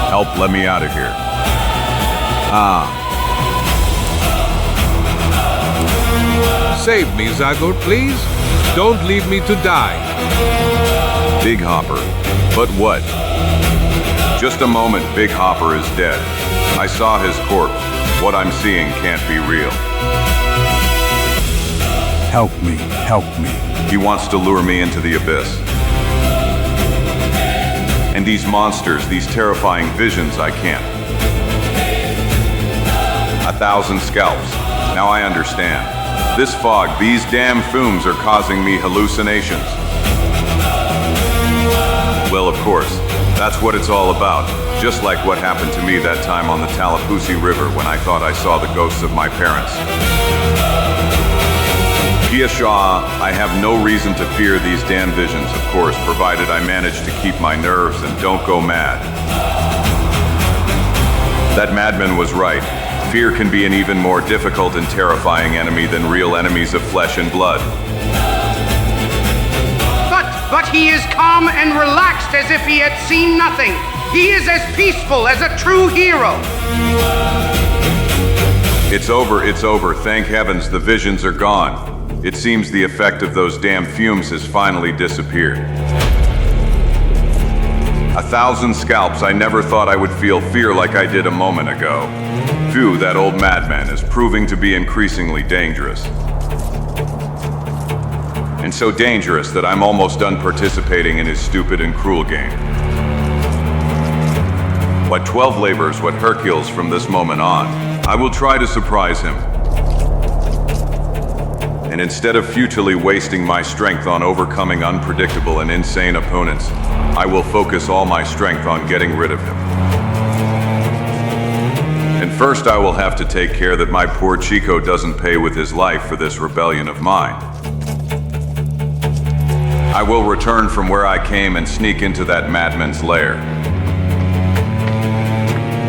Help, let me out of here. Save me, Zagor, please. Don't leave me to die. Big Hopper. But what? Just a moment, Big Hopper is dead. I saw his corpse. What I'm seeing can't be real. Help me. He wants to lure me into the abyss. And these monsters, these terrifying visions, I can't. 1,000 scalps. Now I understand. This fog, these damn fumes are causing me hallucinations. Well, of course, that's what it's all about. Just like what happened to me that time on the Tallahassee River when I thought I saw the ghosts of my parents. Pia Shah, I have no reason to fear these damn visions, of course, provided I manage to keep my nerves and don't go mad. That madman was right. Fear can be an even more difficult and terrifying enemy than real enemies of flesh and blood. But he is calm and relaxed as if he had seen nothing. He is as peaceful as a true hero. It's over. Thank heavens, the visions are gone. It seems the effect of those damn fumes has finally disappeared. 1,000 scalps. I never thought I would feel fear like I did a moment ago. Phew, that old madman is proving to be increasingly dangerous. And so dangerous that I'm almost done participating in his stupid and cruel game. What 12 labors, what Hercules from this moment on, I will try to surprise him. And instead of futilely wasting my strength on overcoming unpredictable and insane opponents, I will focus all my strength on getting rid of him. And first I will have to take care that my poor Chico doesn't pay with his life for this rebellion of mine. I will return from where I came and sneak into that madman's lair.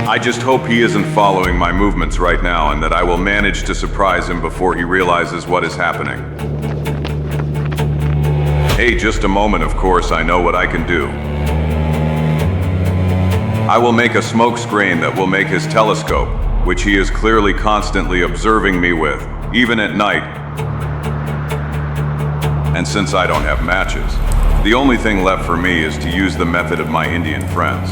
I just hope he isn't following my movements right now and that I will manage to surprise him before he realizes what is happening. Hey, just a moment, of course, I know what I can do. I will make a smoke screen that will make his telescope, which he is clearly constantly observing me with, even at night. And since I don't have matches, the only thing left for me is to use the method of my Indian friends.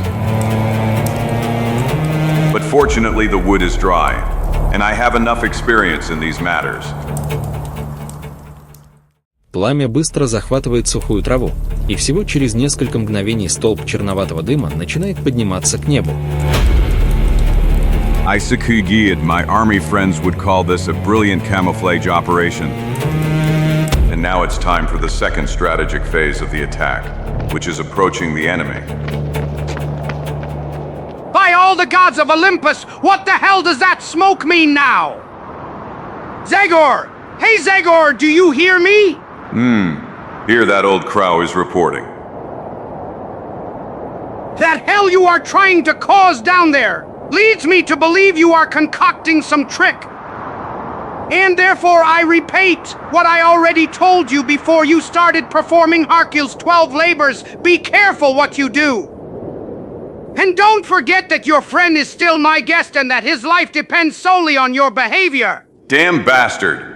But fortunately the wood is dry, and I have enough experience in these matters. Пламя быстро захватывает сухую траву, и всего через несколько мгновений столб черноватого дыма начинает подниматься к небу. Isakugiyad, my army friends would call this a brilliant camouflage operation. And now it's time for the second strategic phase of the attack, which is approaching the enemy. By all the gods of Olympus, what the hell does that smoke mean now? Zagor! Hey Zagor, do you hear me? Here that old crow is reporting. That hell you are trying to cause down there leads me to believe you are concocting some trick. And therefore I repeat what I already told you before you started performing Hercules' 12 labors. Be careful what you do. And don't forget that your friend is still my guest and that his life depends solely on your behavior. Damn bastard!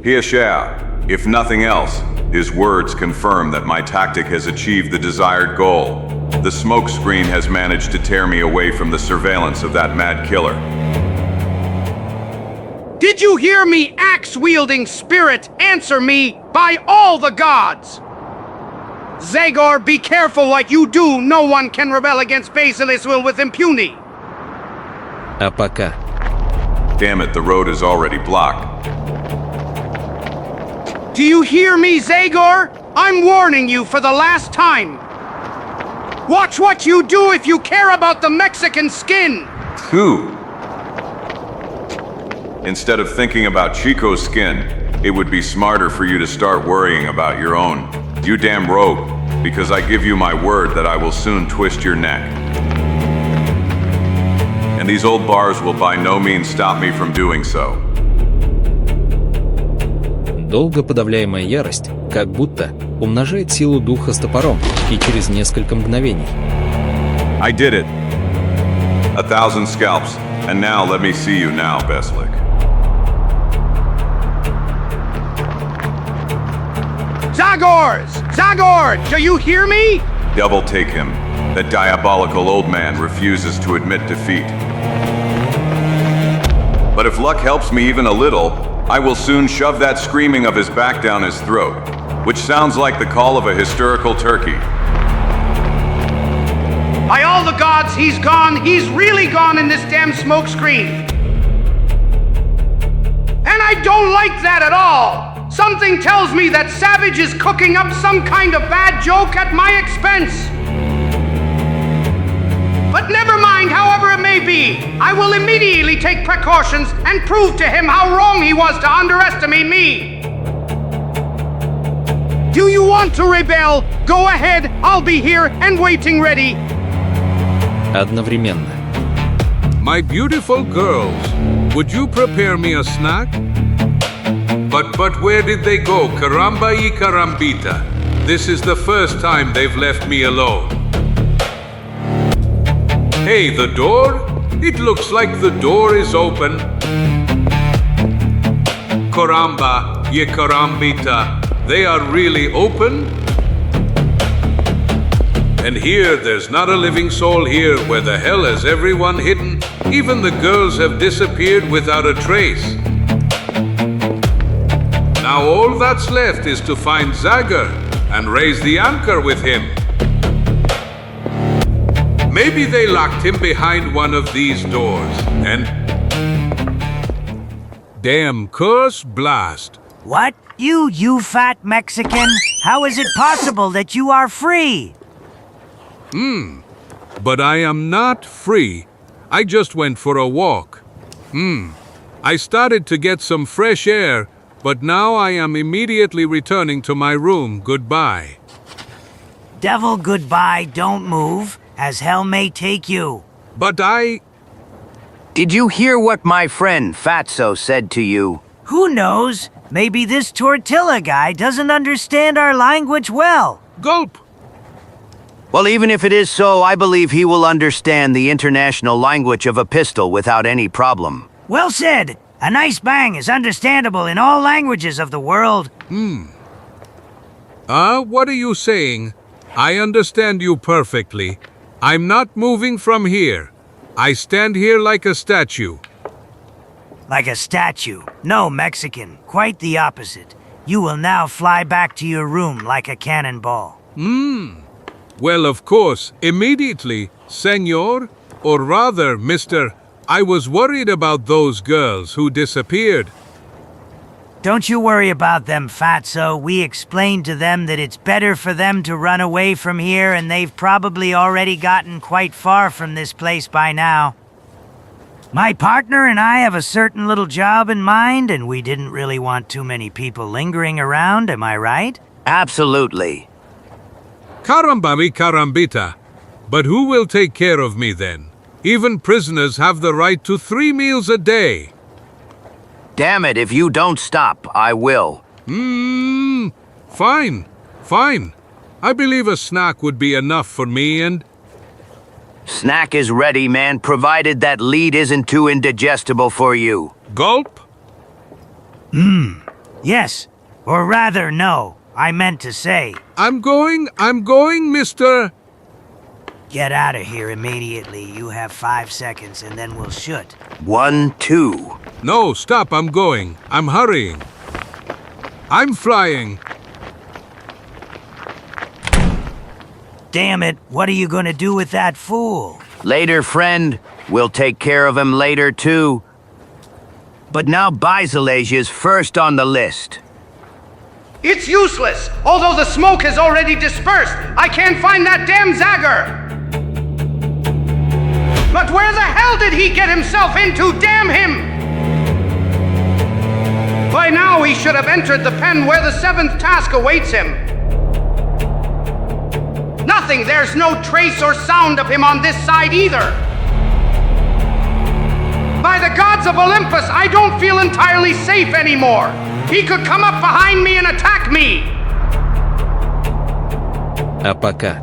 Hiashia, if nothing else, his words confirm that my tactic has achieved the desired goal. The smoke screen has managed to tear me away from the surveillance of that mad killer. Did you hear me, axe-wielding spirit? Answer me by all the gods! Zagor, be careful what you do. No one can rebel against Basilis will with impunity. А пока. Damn it, the road is already blocked. Do you hear me, Zagor? I'm warning you for the last time. Watch what you do if you care about the Mexican skin. Who? Instead of thinking about Chico's skin, it would be smarter for you to start worrying about your own. You damn rogue, because I give you my word that I will soon twist your neck. And these old bars will by no means stop me from doing so. Долго подавляемая ярость, как будто, умножает силу духа с топором, и через несколько мгновений. I did it. 1,000 scalps, and now let me see you now, Beslik. Zagor, do you hear me? Double take him. That diabolical old man refuses to admit defeat. But if luck helps me even a little, I will soon shove that screaming of his back down his throat, which sounds like the call of a hysterical turkey. By all the gods, he's gone. He's really gone in this damn smoke screen. And I don't like that at all. Something tells me that Savage is cooking up some kind of bad joke at my expense. But never mind, however it may be, I will immediately take precautions and prove to him how wrong he was to underestimate me. Do you want to rebel? Go ahead, I'll be here and waiting ready. Одновременно. My beautiful girls, would you prepare me a snack? But where did they go? Caramba y carambita. This is the first time they've left me alone. Hey, the door? It looks like the door is open. Caramba y carambita. They are really open? And here, there's not a living soul here. Where the hell has everyone hidden? Even the girls have disappeared without a trace. Now all that's left is to find Zagor and raise the anchor with him. Maybe they locked him behind one of these doors, and... Damn curse blast. What? You fat Mexican? How is it possible that you are free? But I am not free. I just went for a walk. I started to get some fresh air, but now I am immediately returning to my room. Goodbye. Devil, goodbye, don't move, as hell may take you. But Did you hear what my friend Fatso said to you? Who knows? Maybe this tortilla guy doesn't understand our language well. Gulp! Well, even if it is so, I believe he will understand the international language of a pistol without any problem. Well said. A nice bang is understandable in all languages of the world. What are you saying? I understand you perfectly. I'm not moving from here. I stand here like a statue. Like a statue? No, Mexican. Quite the opposite. You will now fly back to your room like a cannonball. Well, of course, immediately, senor. Or rather, mister, I was worried about those girls who disappeared. Don't you worry about them, Fatso. We explained to them that it's better for them to run away from here, and they've probably already gotten quite far from this place by now. My partner and I have a certain little job in mind, and we didn't really want too many people lingering around, am I right? Absolutely. Karambami karambita. But who will take care of me then? Even prisoners have the right to 3 meals a day. Damn it, if you don't stop, I will. Fine. I believe a snack would be enough for me and... Snack is ready, man, provided that lead isn't too indigestible for you. Gulp? Yes. Or rather, no. I meant to say. I'm going, mister. Get out of here immediately. You have 5 seconds, and then we'll shoot. 1, 2. No, stop, I'm going. I'm hurrying. I'm flying. Damn it, what are you gonna do with that fool? Later, friend. We'll take care of him later, too. But now Bizelasia's first on the list. It's useless! Although the smoke has already dispersed, I can't find that damn Zagor! But where the hell did he get himself into, damn him? By now he should have entered the pen where the 7th task awaits him. Nothing, there's no trace or sound of him on this side either. By the gods of Olympus, I don't feel entirely safe anymore. He could come up behind me and attack me. А пока.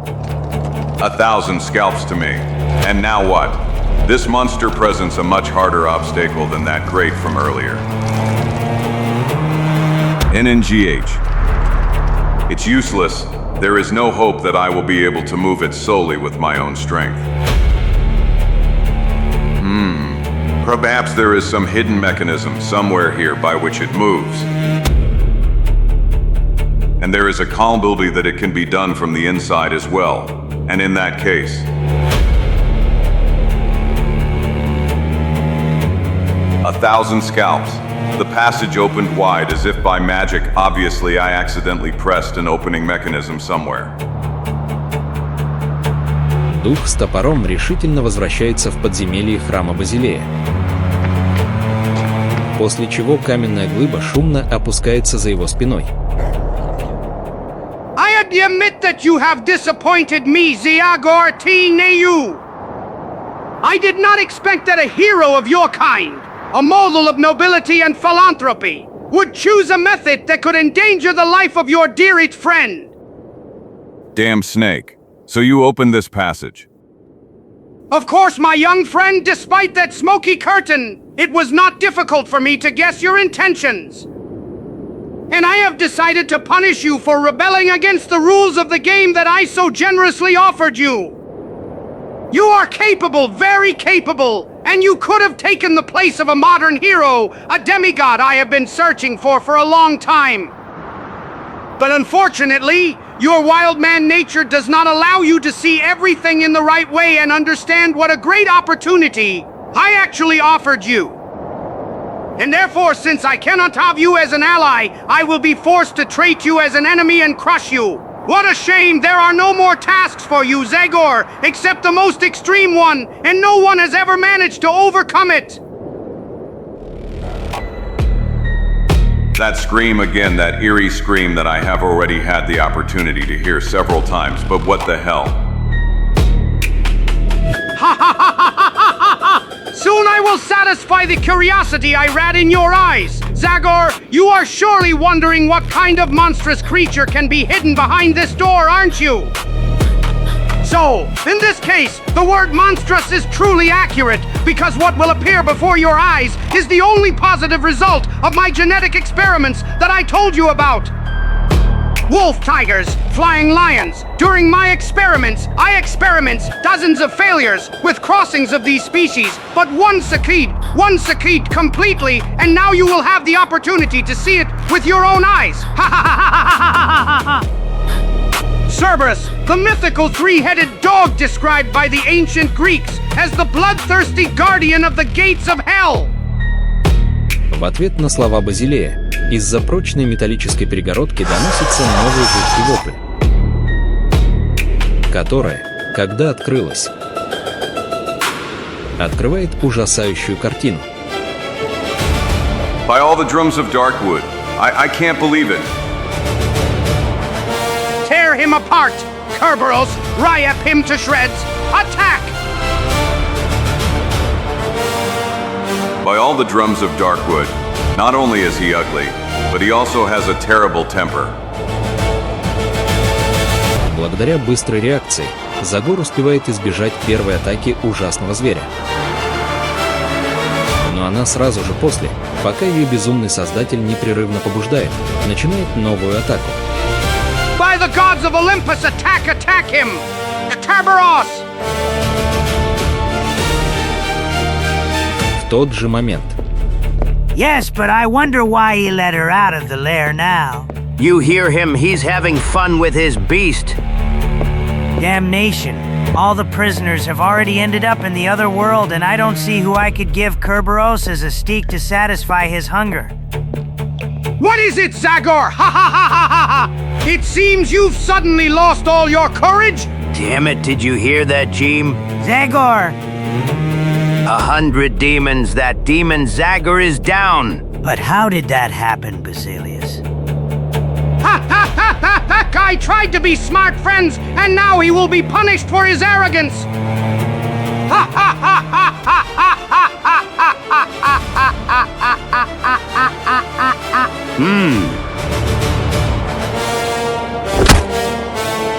1,000 scalps to me. And now what? This monster presents a much harder obstacle than that grate from earlier. NNGH. It's useless. There is no hope that I will be able to move it solely with my own strength. Perhaps there is some hidden mechanism somewhere here by which it moves. And there is a possibility that it can be done from the inside as well. And in that case... 1,000 scalps. The passage opened wide as if by magic. Obviously, I accidentally pressed an opening mechanism somewhere. Дух с топором решительно возвращается в подземелье храма Базилея. После чего каменная глыба шумно опускается за его спиной. I admit that you have disappointed me, Zagor T-Neyu. I did not expect that a hero of your kind, a model of nobility and philanthropy, would choose a method that could endanger the life of your dearest friend. Damn snake. So you opened this passage. Of course, my young friend, despite that smoky curtain, it was not difficult for me to guess your intentions. And I have decided to punish you for rebelling against the rules of the game that I so generously offered you. You are capable, very capable, and you could have taken the place of a modern hero, a demigod I have been searching for a long time. But unfortunately, your wild man nature does not allow you to see everything in the right way and understand what a great opportunity I actually offered you. And therefore, since I cannot have you as an ally, I will be forced to treat you as an enemy and crush you. What a shame there are no more tasks for you, Zagor, except the most extreme one, and no one has ever managed to overcome it. That scream again, that eerie scream that I have already had the opportunity to hear several times, but what the hell? Ha ha ha ha ha ha ha! Soon I will satisfy the curiosity I read in your eyes. Zagor, you are surely wondering what kind of monstrous creature can be hidden behind this door, aren't you? So, in this case, the word monstrous is truly accurate, because what will appear before your eyes is the only positive result of my genetic experiments that I told you about. Wolf tigers, flying lions. During my experiments, I experienced dozens of failures with crossings of these species, but one succeeded completely, and now you will have the opportunity to see it with your own eyes. Ha ha ha ha ha ha ha ha! Cerberus, the mythical three-headed dog described by the ancient Greeks as the bloodthirsty guardian of the gates of hell. В ответ на слова Базилея из-за прочной металлической перегородки доносится новый жуткий вопль, которая, когда открылась, открывает ужасающую картину. By all the drums of Darkwood, I can't believe it. Tear him apart! Kerberos, rip him to shreds! Attack! By all the drums of Darkwood, not only is he ugly, but he also has a terrible temper. Благодаря быстрой реакции, Загор успевает избежать первой атаки ужасного зверя. Но она сразу же после, пока ее безумный создатель непрерывно побуждает, начинает новую атаку. By the gods of Olympus, attack him! Kerberos! В тот же момент. Yes, but I wonder why he let her out of the lair now. You hear him, he's having fun with his beast. Damnation. All the prisoners have already ended up in the other world, and I don't see who I could give Kerberos as a steak to satisfy his hunger. What is it, Zagor? Ha ha ha ha ha ha! It seems you've suddenly lost all your courage? Damn it, did you hear that, Jeem? Zagor! 100 demons, that demon Zagor is down. But how did that happen, Basilius? Ha ha ha ha! That guy tried to be smart friends, and now he will be punished for his arrogance! Ha ha ha ha ha ha ha ha ha ha ha ha ha ha ha.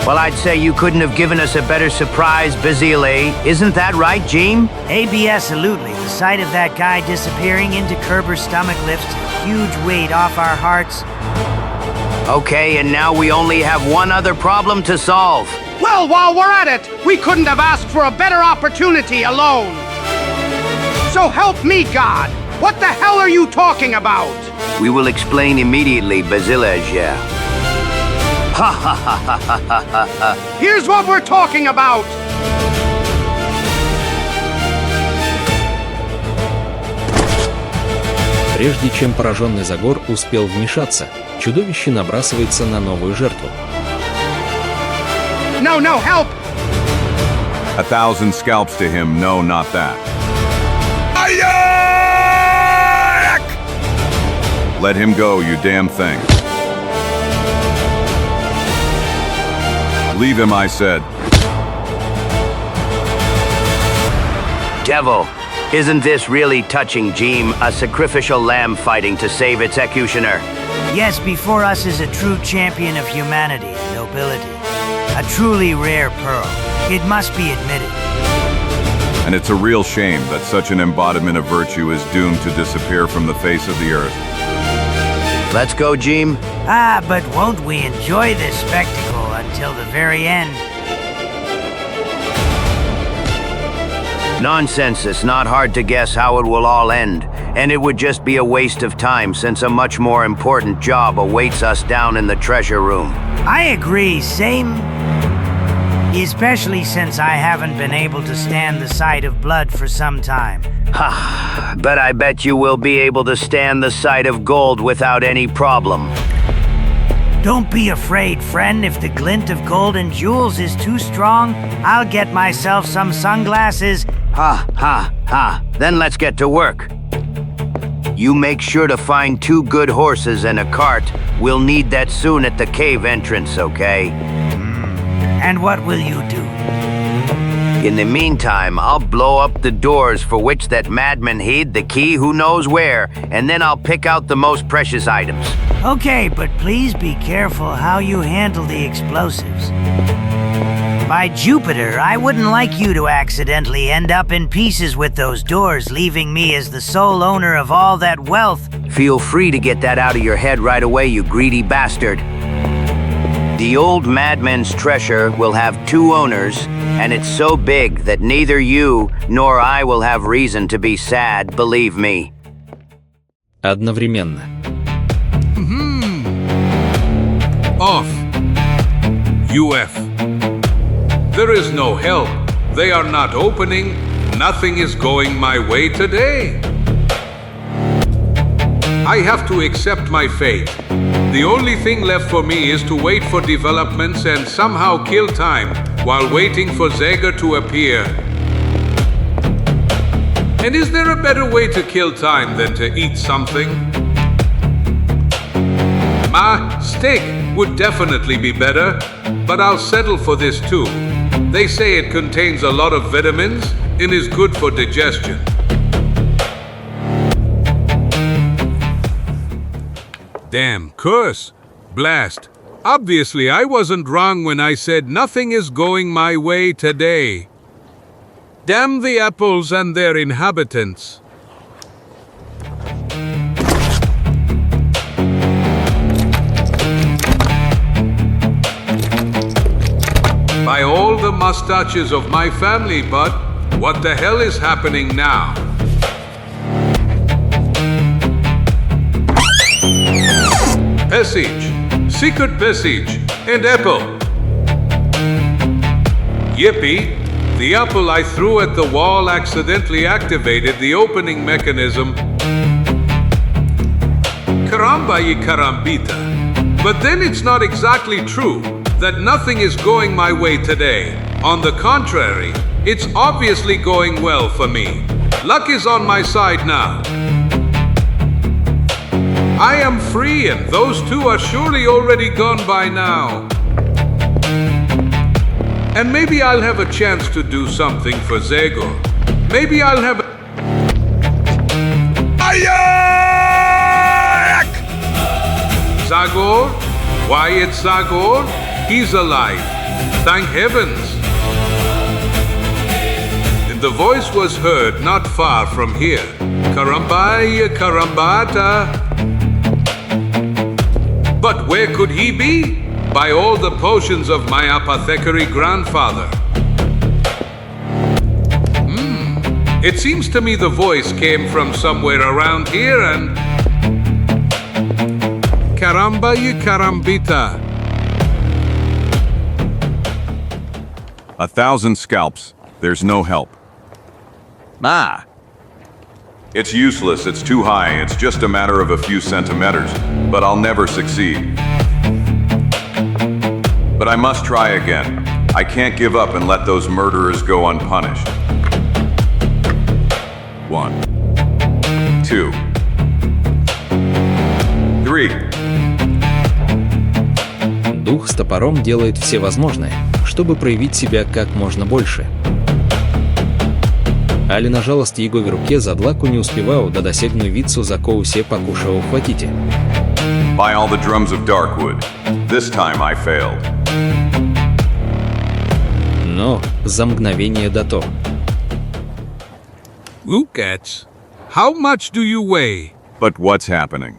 Well, I'd say you couldn't have given us a better surprise, Basile. Isn't that right, Jeem? Absolutely. The sight of that guy disappearing into Kerber's stomach lifts a huge weight off our hearts. Okay, and now we only have one other problem to solve. Well, while we're at it, we couldn't have asked for a better opportunity alone. So help me, God. What the hell are you talking about? We will explain immediately, Basileja. Ha ha ha ha ha ha ha. Here's what we're talking about. Прежде чем пораженный Загор успел вмешаться, чудовище набрасывается на новую жертву. No, help! 1,000 scalps to him, no, not that. Let him go, you damn thing. Leave him, I said. Devil, isn't this really touching, Jeem? A sacrificial lamb fighting to save its executioner. Yes, before us is a true champion of humanity and nobility. A truly rare pearl. It must be admitted. And it's a real shame that such an embodiment of virtue is doomed to disappear from the face of the earth. Let's go, Jeem. But won't we enjoy this spectacle until the very end? Nonsense, it's not hard to guess how it will all end. And it would just be a waste of time since a much more important job awaits us down in the treasure room. I agree, same. Especially since I haven't been able to stand the sight of blood for some time. Ha, but I bet you will be able to stand the sight of gold without any problem. Don't be afraid, friend. If the glint of gold and jewels is too strong, I'll get myself some sunglasses. Ha, ha, ha. Then let's get to work. You make sure to find 2 good horses and a cart. We'll need that soon at the cave entrance, okay? And what will you do? In the meantime, I'll blow up the doors for which that madman hid the key who knows where, and then I'll pick out the most precious items. Okay, but please be careful how you handle the explosives. By Jupiter, I wouldn't like you to accidentally end up in pieces with those doors, leaving me as the sole owner of all that wealth. Feel free to get that out of your head right away, you greedy bastard. The old madman's treasure will have 2 owners, and it's so big that neither you nor I will have reason to be sad, believe me. Одновременно. Off. UF. There is no help. They are not opening. Nothing is going my way today. I have to accept my fate. The only thing left for me is to wait for developments and somehow kill time while waiting for Zagor to appear. And is there a better way to kill time than to eat something? Steak would definitely be better, but I'll settle for this too. They say it contains a lot of vitamins and is good for digestion. Damn, curse. Blast. Obviously, I wasn't wrong when I said nothing is going my way today. Damn the apples and their inhabitants. By all the mustaches of my family, but what the hell is happening now? Passage, secret passage, and apple. Yippee! The apple I threw at the wall accidentally activated the opening mechanism. Caramba y carambita. But then it's not exactly true that nothing is going my way today. On the contrary, it's obviously going well for me. Luck is on my side now. I am free and those two are surely already gone by now. And maybe I'll have a chance to do something for Zagor. Maybe I'll have a... Zagor? Why it's Zagor? He's alive. Thank heavens. And the voice was heard not far from here. Karambaya Karambata. But where could he be? By all the potions of my apothecary grandfather. It seems to me the voice came from somewhere around here and... Caramba y carambita. 1,000 scalps. There's no help. It's useless, it's too high, it's just a matter of a few centimeters. But I'll never succeed. But I must try again. I can't give up and let those murderers go unpunished. 1, 2, 3. Дух с топором делает все возможное, чтобы проявить себя как можно больше. Ali nažalost Jegove ruke za dlaku не успевал да досегну вицу за коу се покушал ухватите. By all the drums of Darkwood, this time I failed. Но за мгновение до то. Lookats, how much do you weigh? But what's happening?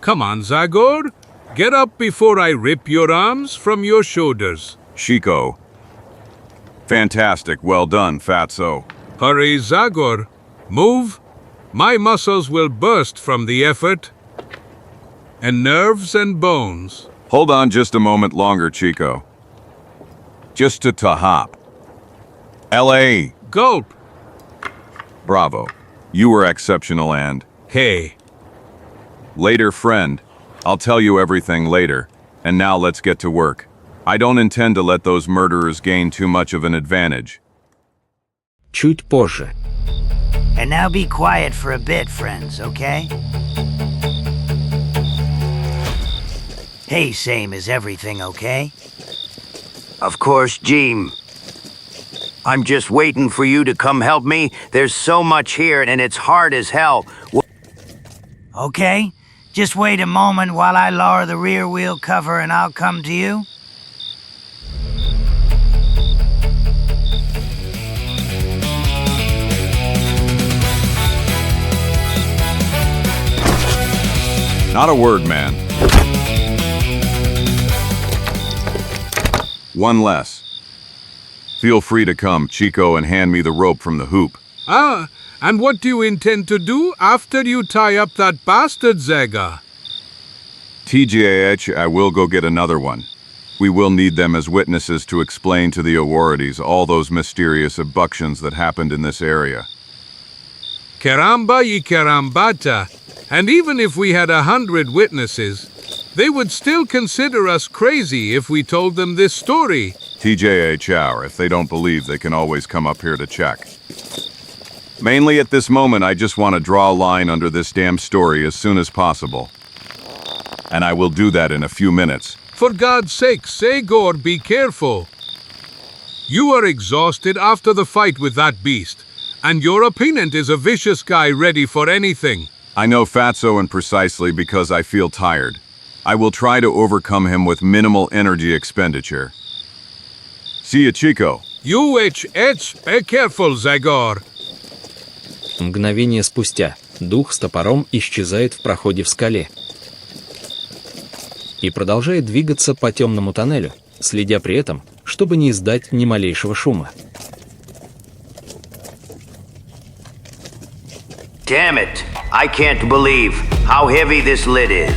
Come on, Zagor. Get up before I rip your arms from your shoulders. Chico. Fantastic, well done, Fatso. Hurry, Zagor. Move. My muscles will burst from the effort. And nerves and bones. Hold on just a moment longer, Chico. Just to hop. L.A. Gulp. Bravo. You were exceptional and... Hey. Later, friend. I'll tell you everything later. And now let's get to work. I don't intend to let those murderers gain too much of an advantage. Чуть позже. And now be quiet for a bit, friends, okay? Hey, Same, is everything okay? Of course, Jim. I'm just waiting for you to come help me. There's so much here and it's hard as hell. Okay, just wait a moment while I lower the rear wheel cover and I'll come to you. Not a word, man. One less. Feel free to come, Chico, and hand me the rope from the hoop. And what do you intend to do after you tie up that bastard, Zagor? TGAH, I will go get another one. We will need them as witnesses to explain to the authorities all those mysterious abductions that happened in this area. Caramba y carambata. And even if we had 100 witnesses, they would still consider us crazy if we told them this story. TJA Chow, if they don't believe, they can always come up here to check. Mainly at this moment, I just want to draw a line under this damn story as soon as possible. And I will do that in a few minutes. For God's sake, Zagor, be careful. You are exhausted after the fight with that beast, and your opponent is a vicious guy ready for anything. I know Fatso, and precisely because I feel tired. I will try to overcome him with minimal energy expenditure. See ya, Chico. Be careful, Zagor. Мгновение спустя дух с топором исчезает в проходе в скале и продолжает двигаться по темному тоннелю, следя при этом, чтобы не издать ни малейшего шума. Damn it! I can't believe how heavy this lid is.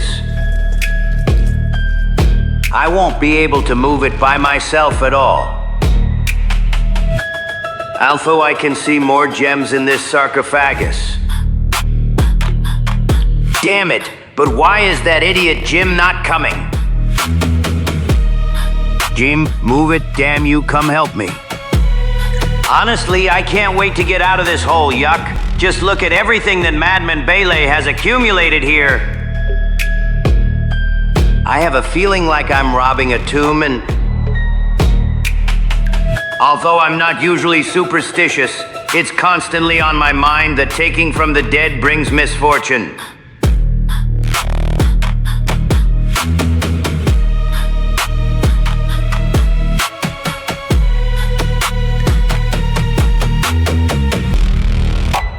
I won't be able to move it by myself at all. Alpha, I can see more gems in this sarcophagus. Damn it! But why is that idiot Jim not coming? Jim, move it, damn you, come help me. Honestly, I can't wait to get out of this hole, yuck. Just look at everything that Madman Bele has accumulated here. I have a feeling like I'm robbing a tomb, and although I'm not usually superstitious, it's constantly on my mind that taking from the dead brings misfortune.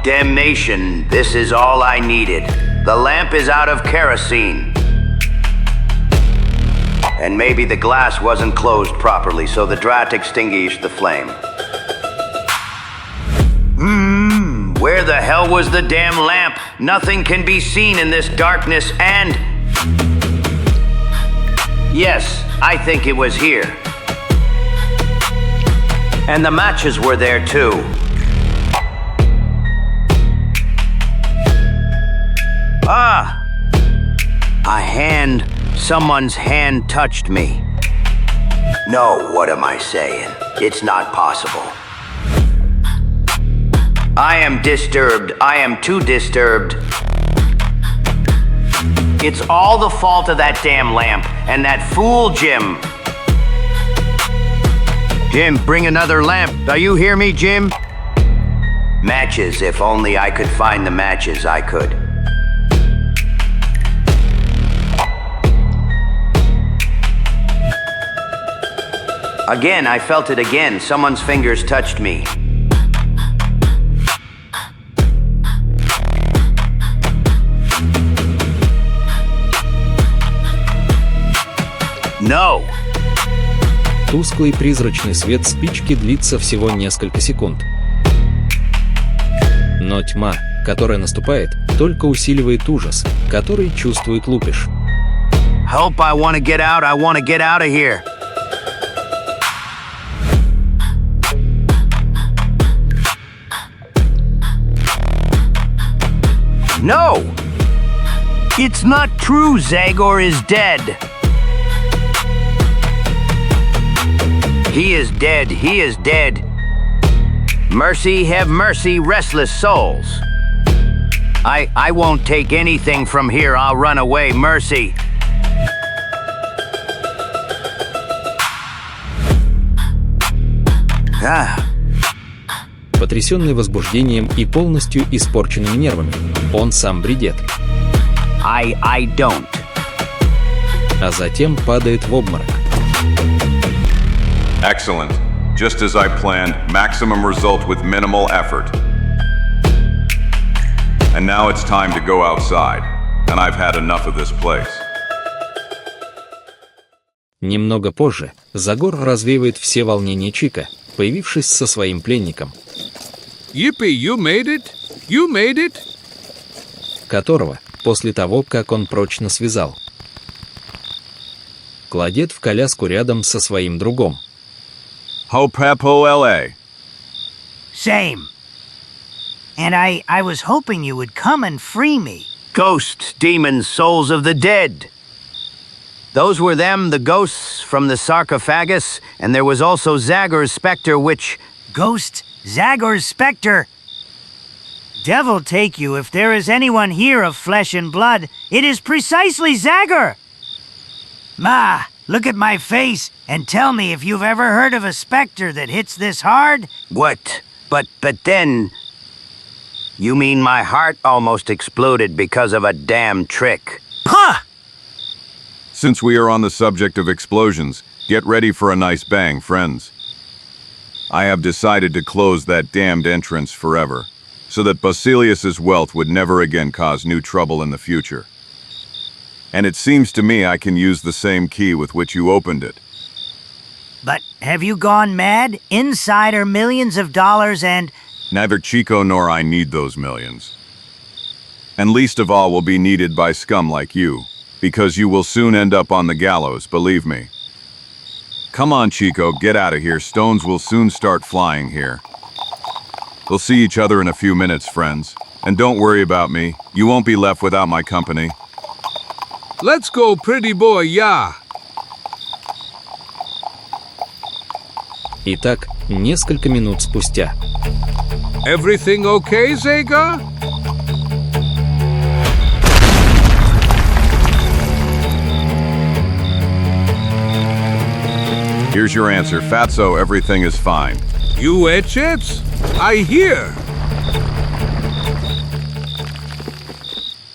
Damnation, this is all I needed. The lamp is out of kerosene. And maybe the glass wasn't closed properly, so the drat extinguished the flame. Where the hell was the damn lamp? Nothing can be seen in this darkness, and yes, I think it was here. And the matches were there too. Someone's hand touched me. No, what am I saying? It's not possible. I am disturbed. I am too disturbed. It's all the fault of that damn lamp and that fool Jim. Jim, bring another lamp. Do you hear me, Jim? Matches. If only I could find the matches, I could. Again, I felt it again. Someone's fingers touched me. No. Тусклый призрачный свет спички длится всего несколько секунд. Но тьма, которая наступает, только усиливает ужас, который чувствует Лупиш. Help, I want to get out. I want to get out of here. No! It's not true. Zagor is dead. He is dead. He is dead. Mercy, have mercy, restless souls. I won't take anything from here. I'll run away. Mercy. Потрясенный возбуждением и полностью испорченными нервами, он сам бредет. I don't. А затем падает в обморок. Excellent. Just as I planned, maximum result with minimal effort. And now it's time to go outside. And I've had enough of this place. Немного позже Загор развеивает все волнения Чика, появившись со своим пленником. Yippee, you made it? You made it? Которого, после того, как он прочно связал. кладет в коляску рядом со своим другом. Hopepo LA. Same. And I was hoping you would come and free me. Ghosts, demons, souls of the dead. Those were them, the ghosts from the sarcophagus, and there was also Zagor's specter, which... Ghost? Zagor's specter? Devil take you, if there is anyone here of flesh and blood, it is precisely Zagor! Ma, look at my face and tell me if you've ever heard of a specter that hits this hard? What? But then... You mean my heart almost exploded because of a damn trick? Huh! Since we are on the subject of explosions, get ready for a nice bang, friends. I have decided to close that damned entrance forever, so that Basilius's wealth would never again cause new trouble in the future. And it seems to me I can use the same key with which you opened it. But have you gone mad? Inside are millions of dollars and... Neither Chico nor I need those millions. And least of all will be needed by scum like you, because you will soon end up on the gallows, believe me. Come on, Chico, get out of here. Stones will soon start flying here. We'll see each other in a few minutes, friends. And don't worry about me. You won't be left without my company. Let's go, pretty boy, yeah. Итак, несколько минут спустя. Everything okay, Zagor? Here's your answer, Fatso, everything is fine. You etchets? I hear.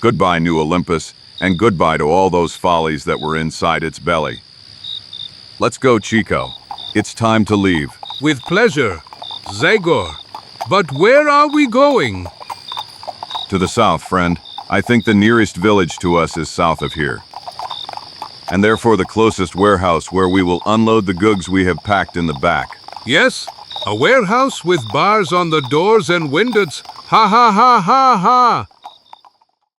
Goodbye, New Olympus, and goodbye to all those follies that were inside its belly. Let's go, Chico. It's time to leave. With pleasure, Zagor. But where are we going? To the south, friend. I think the nearest village to us is south of here. And therefore the closest warehouse where we will unload the goods we have packed in the back. Yes, a warehouse with bars on the doors and windows. Ha ha ha ha ha!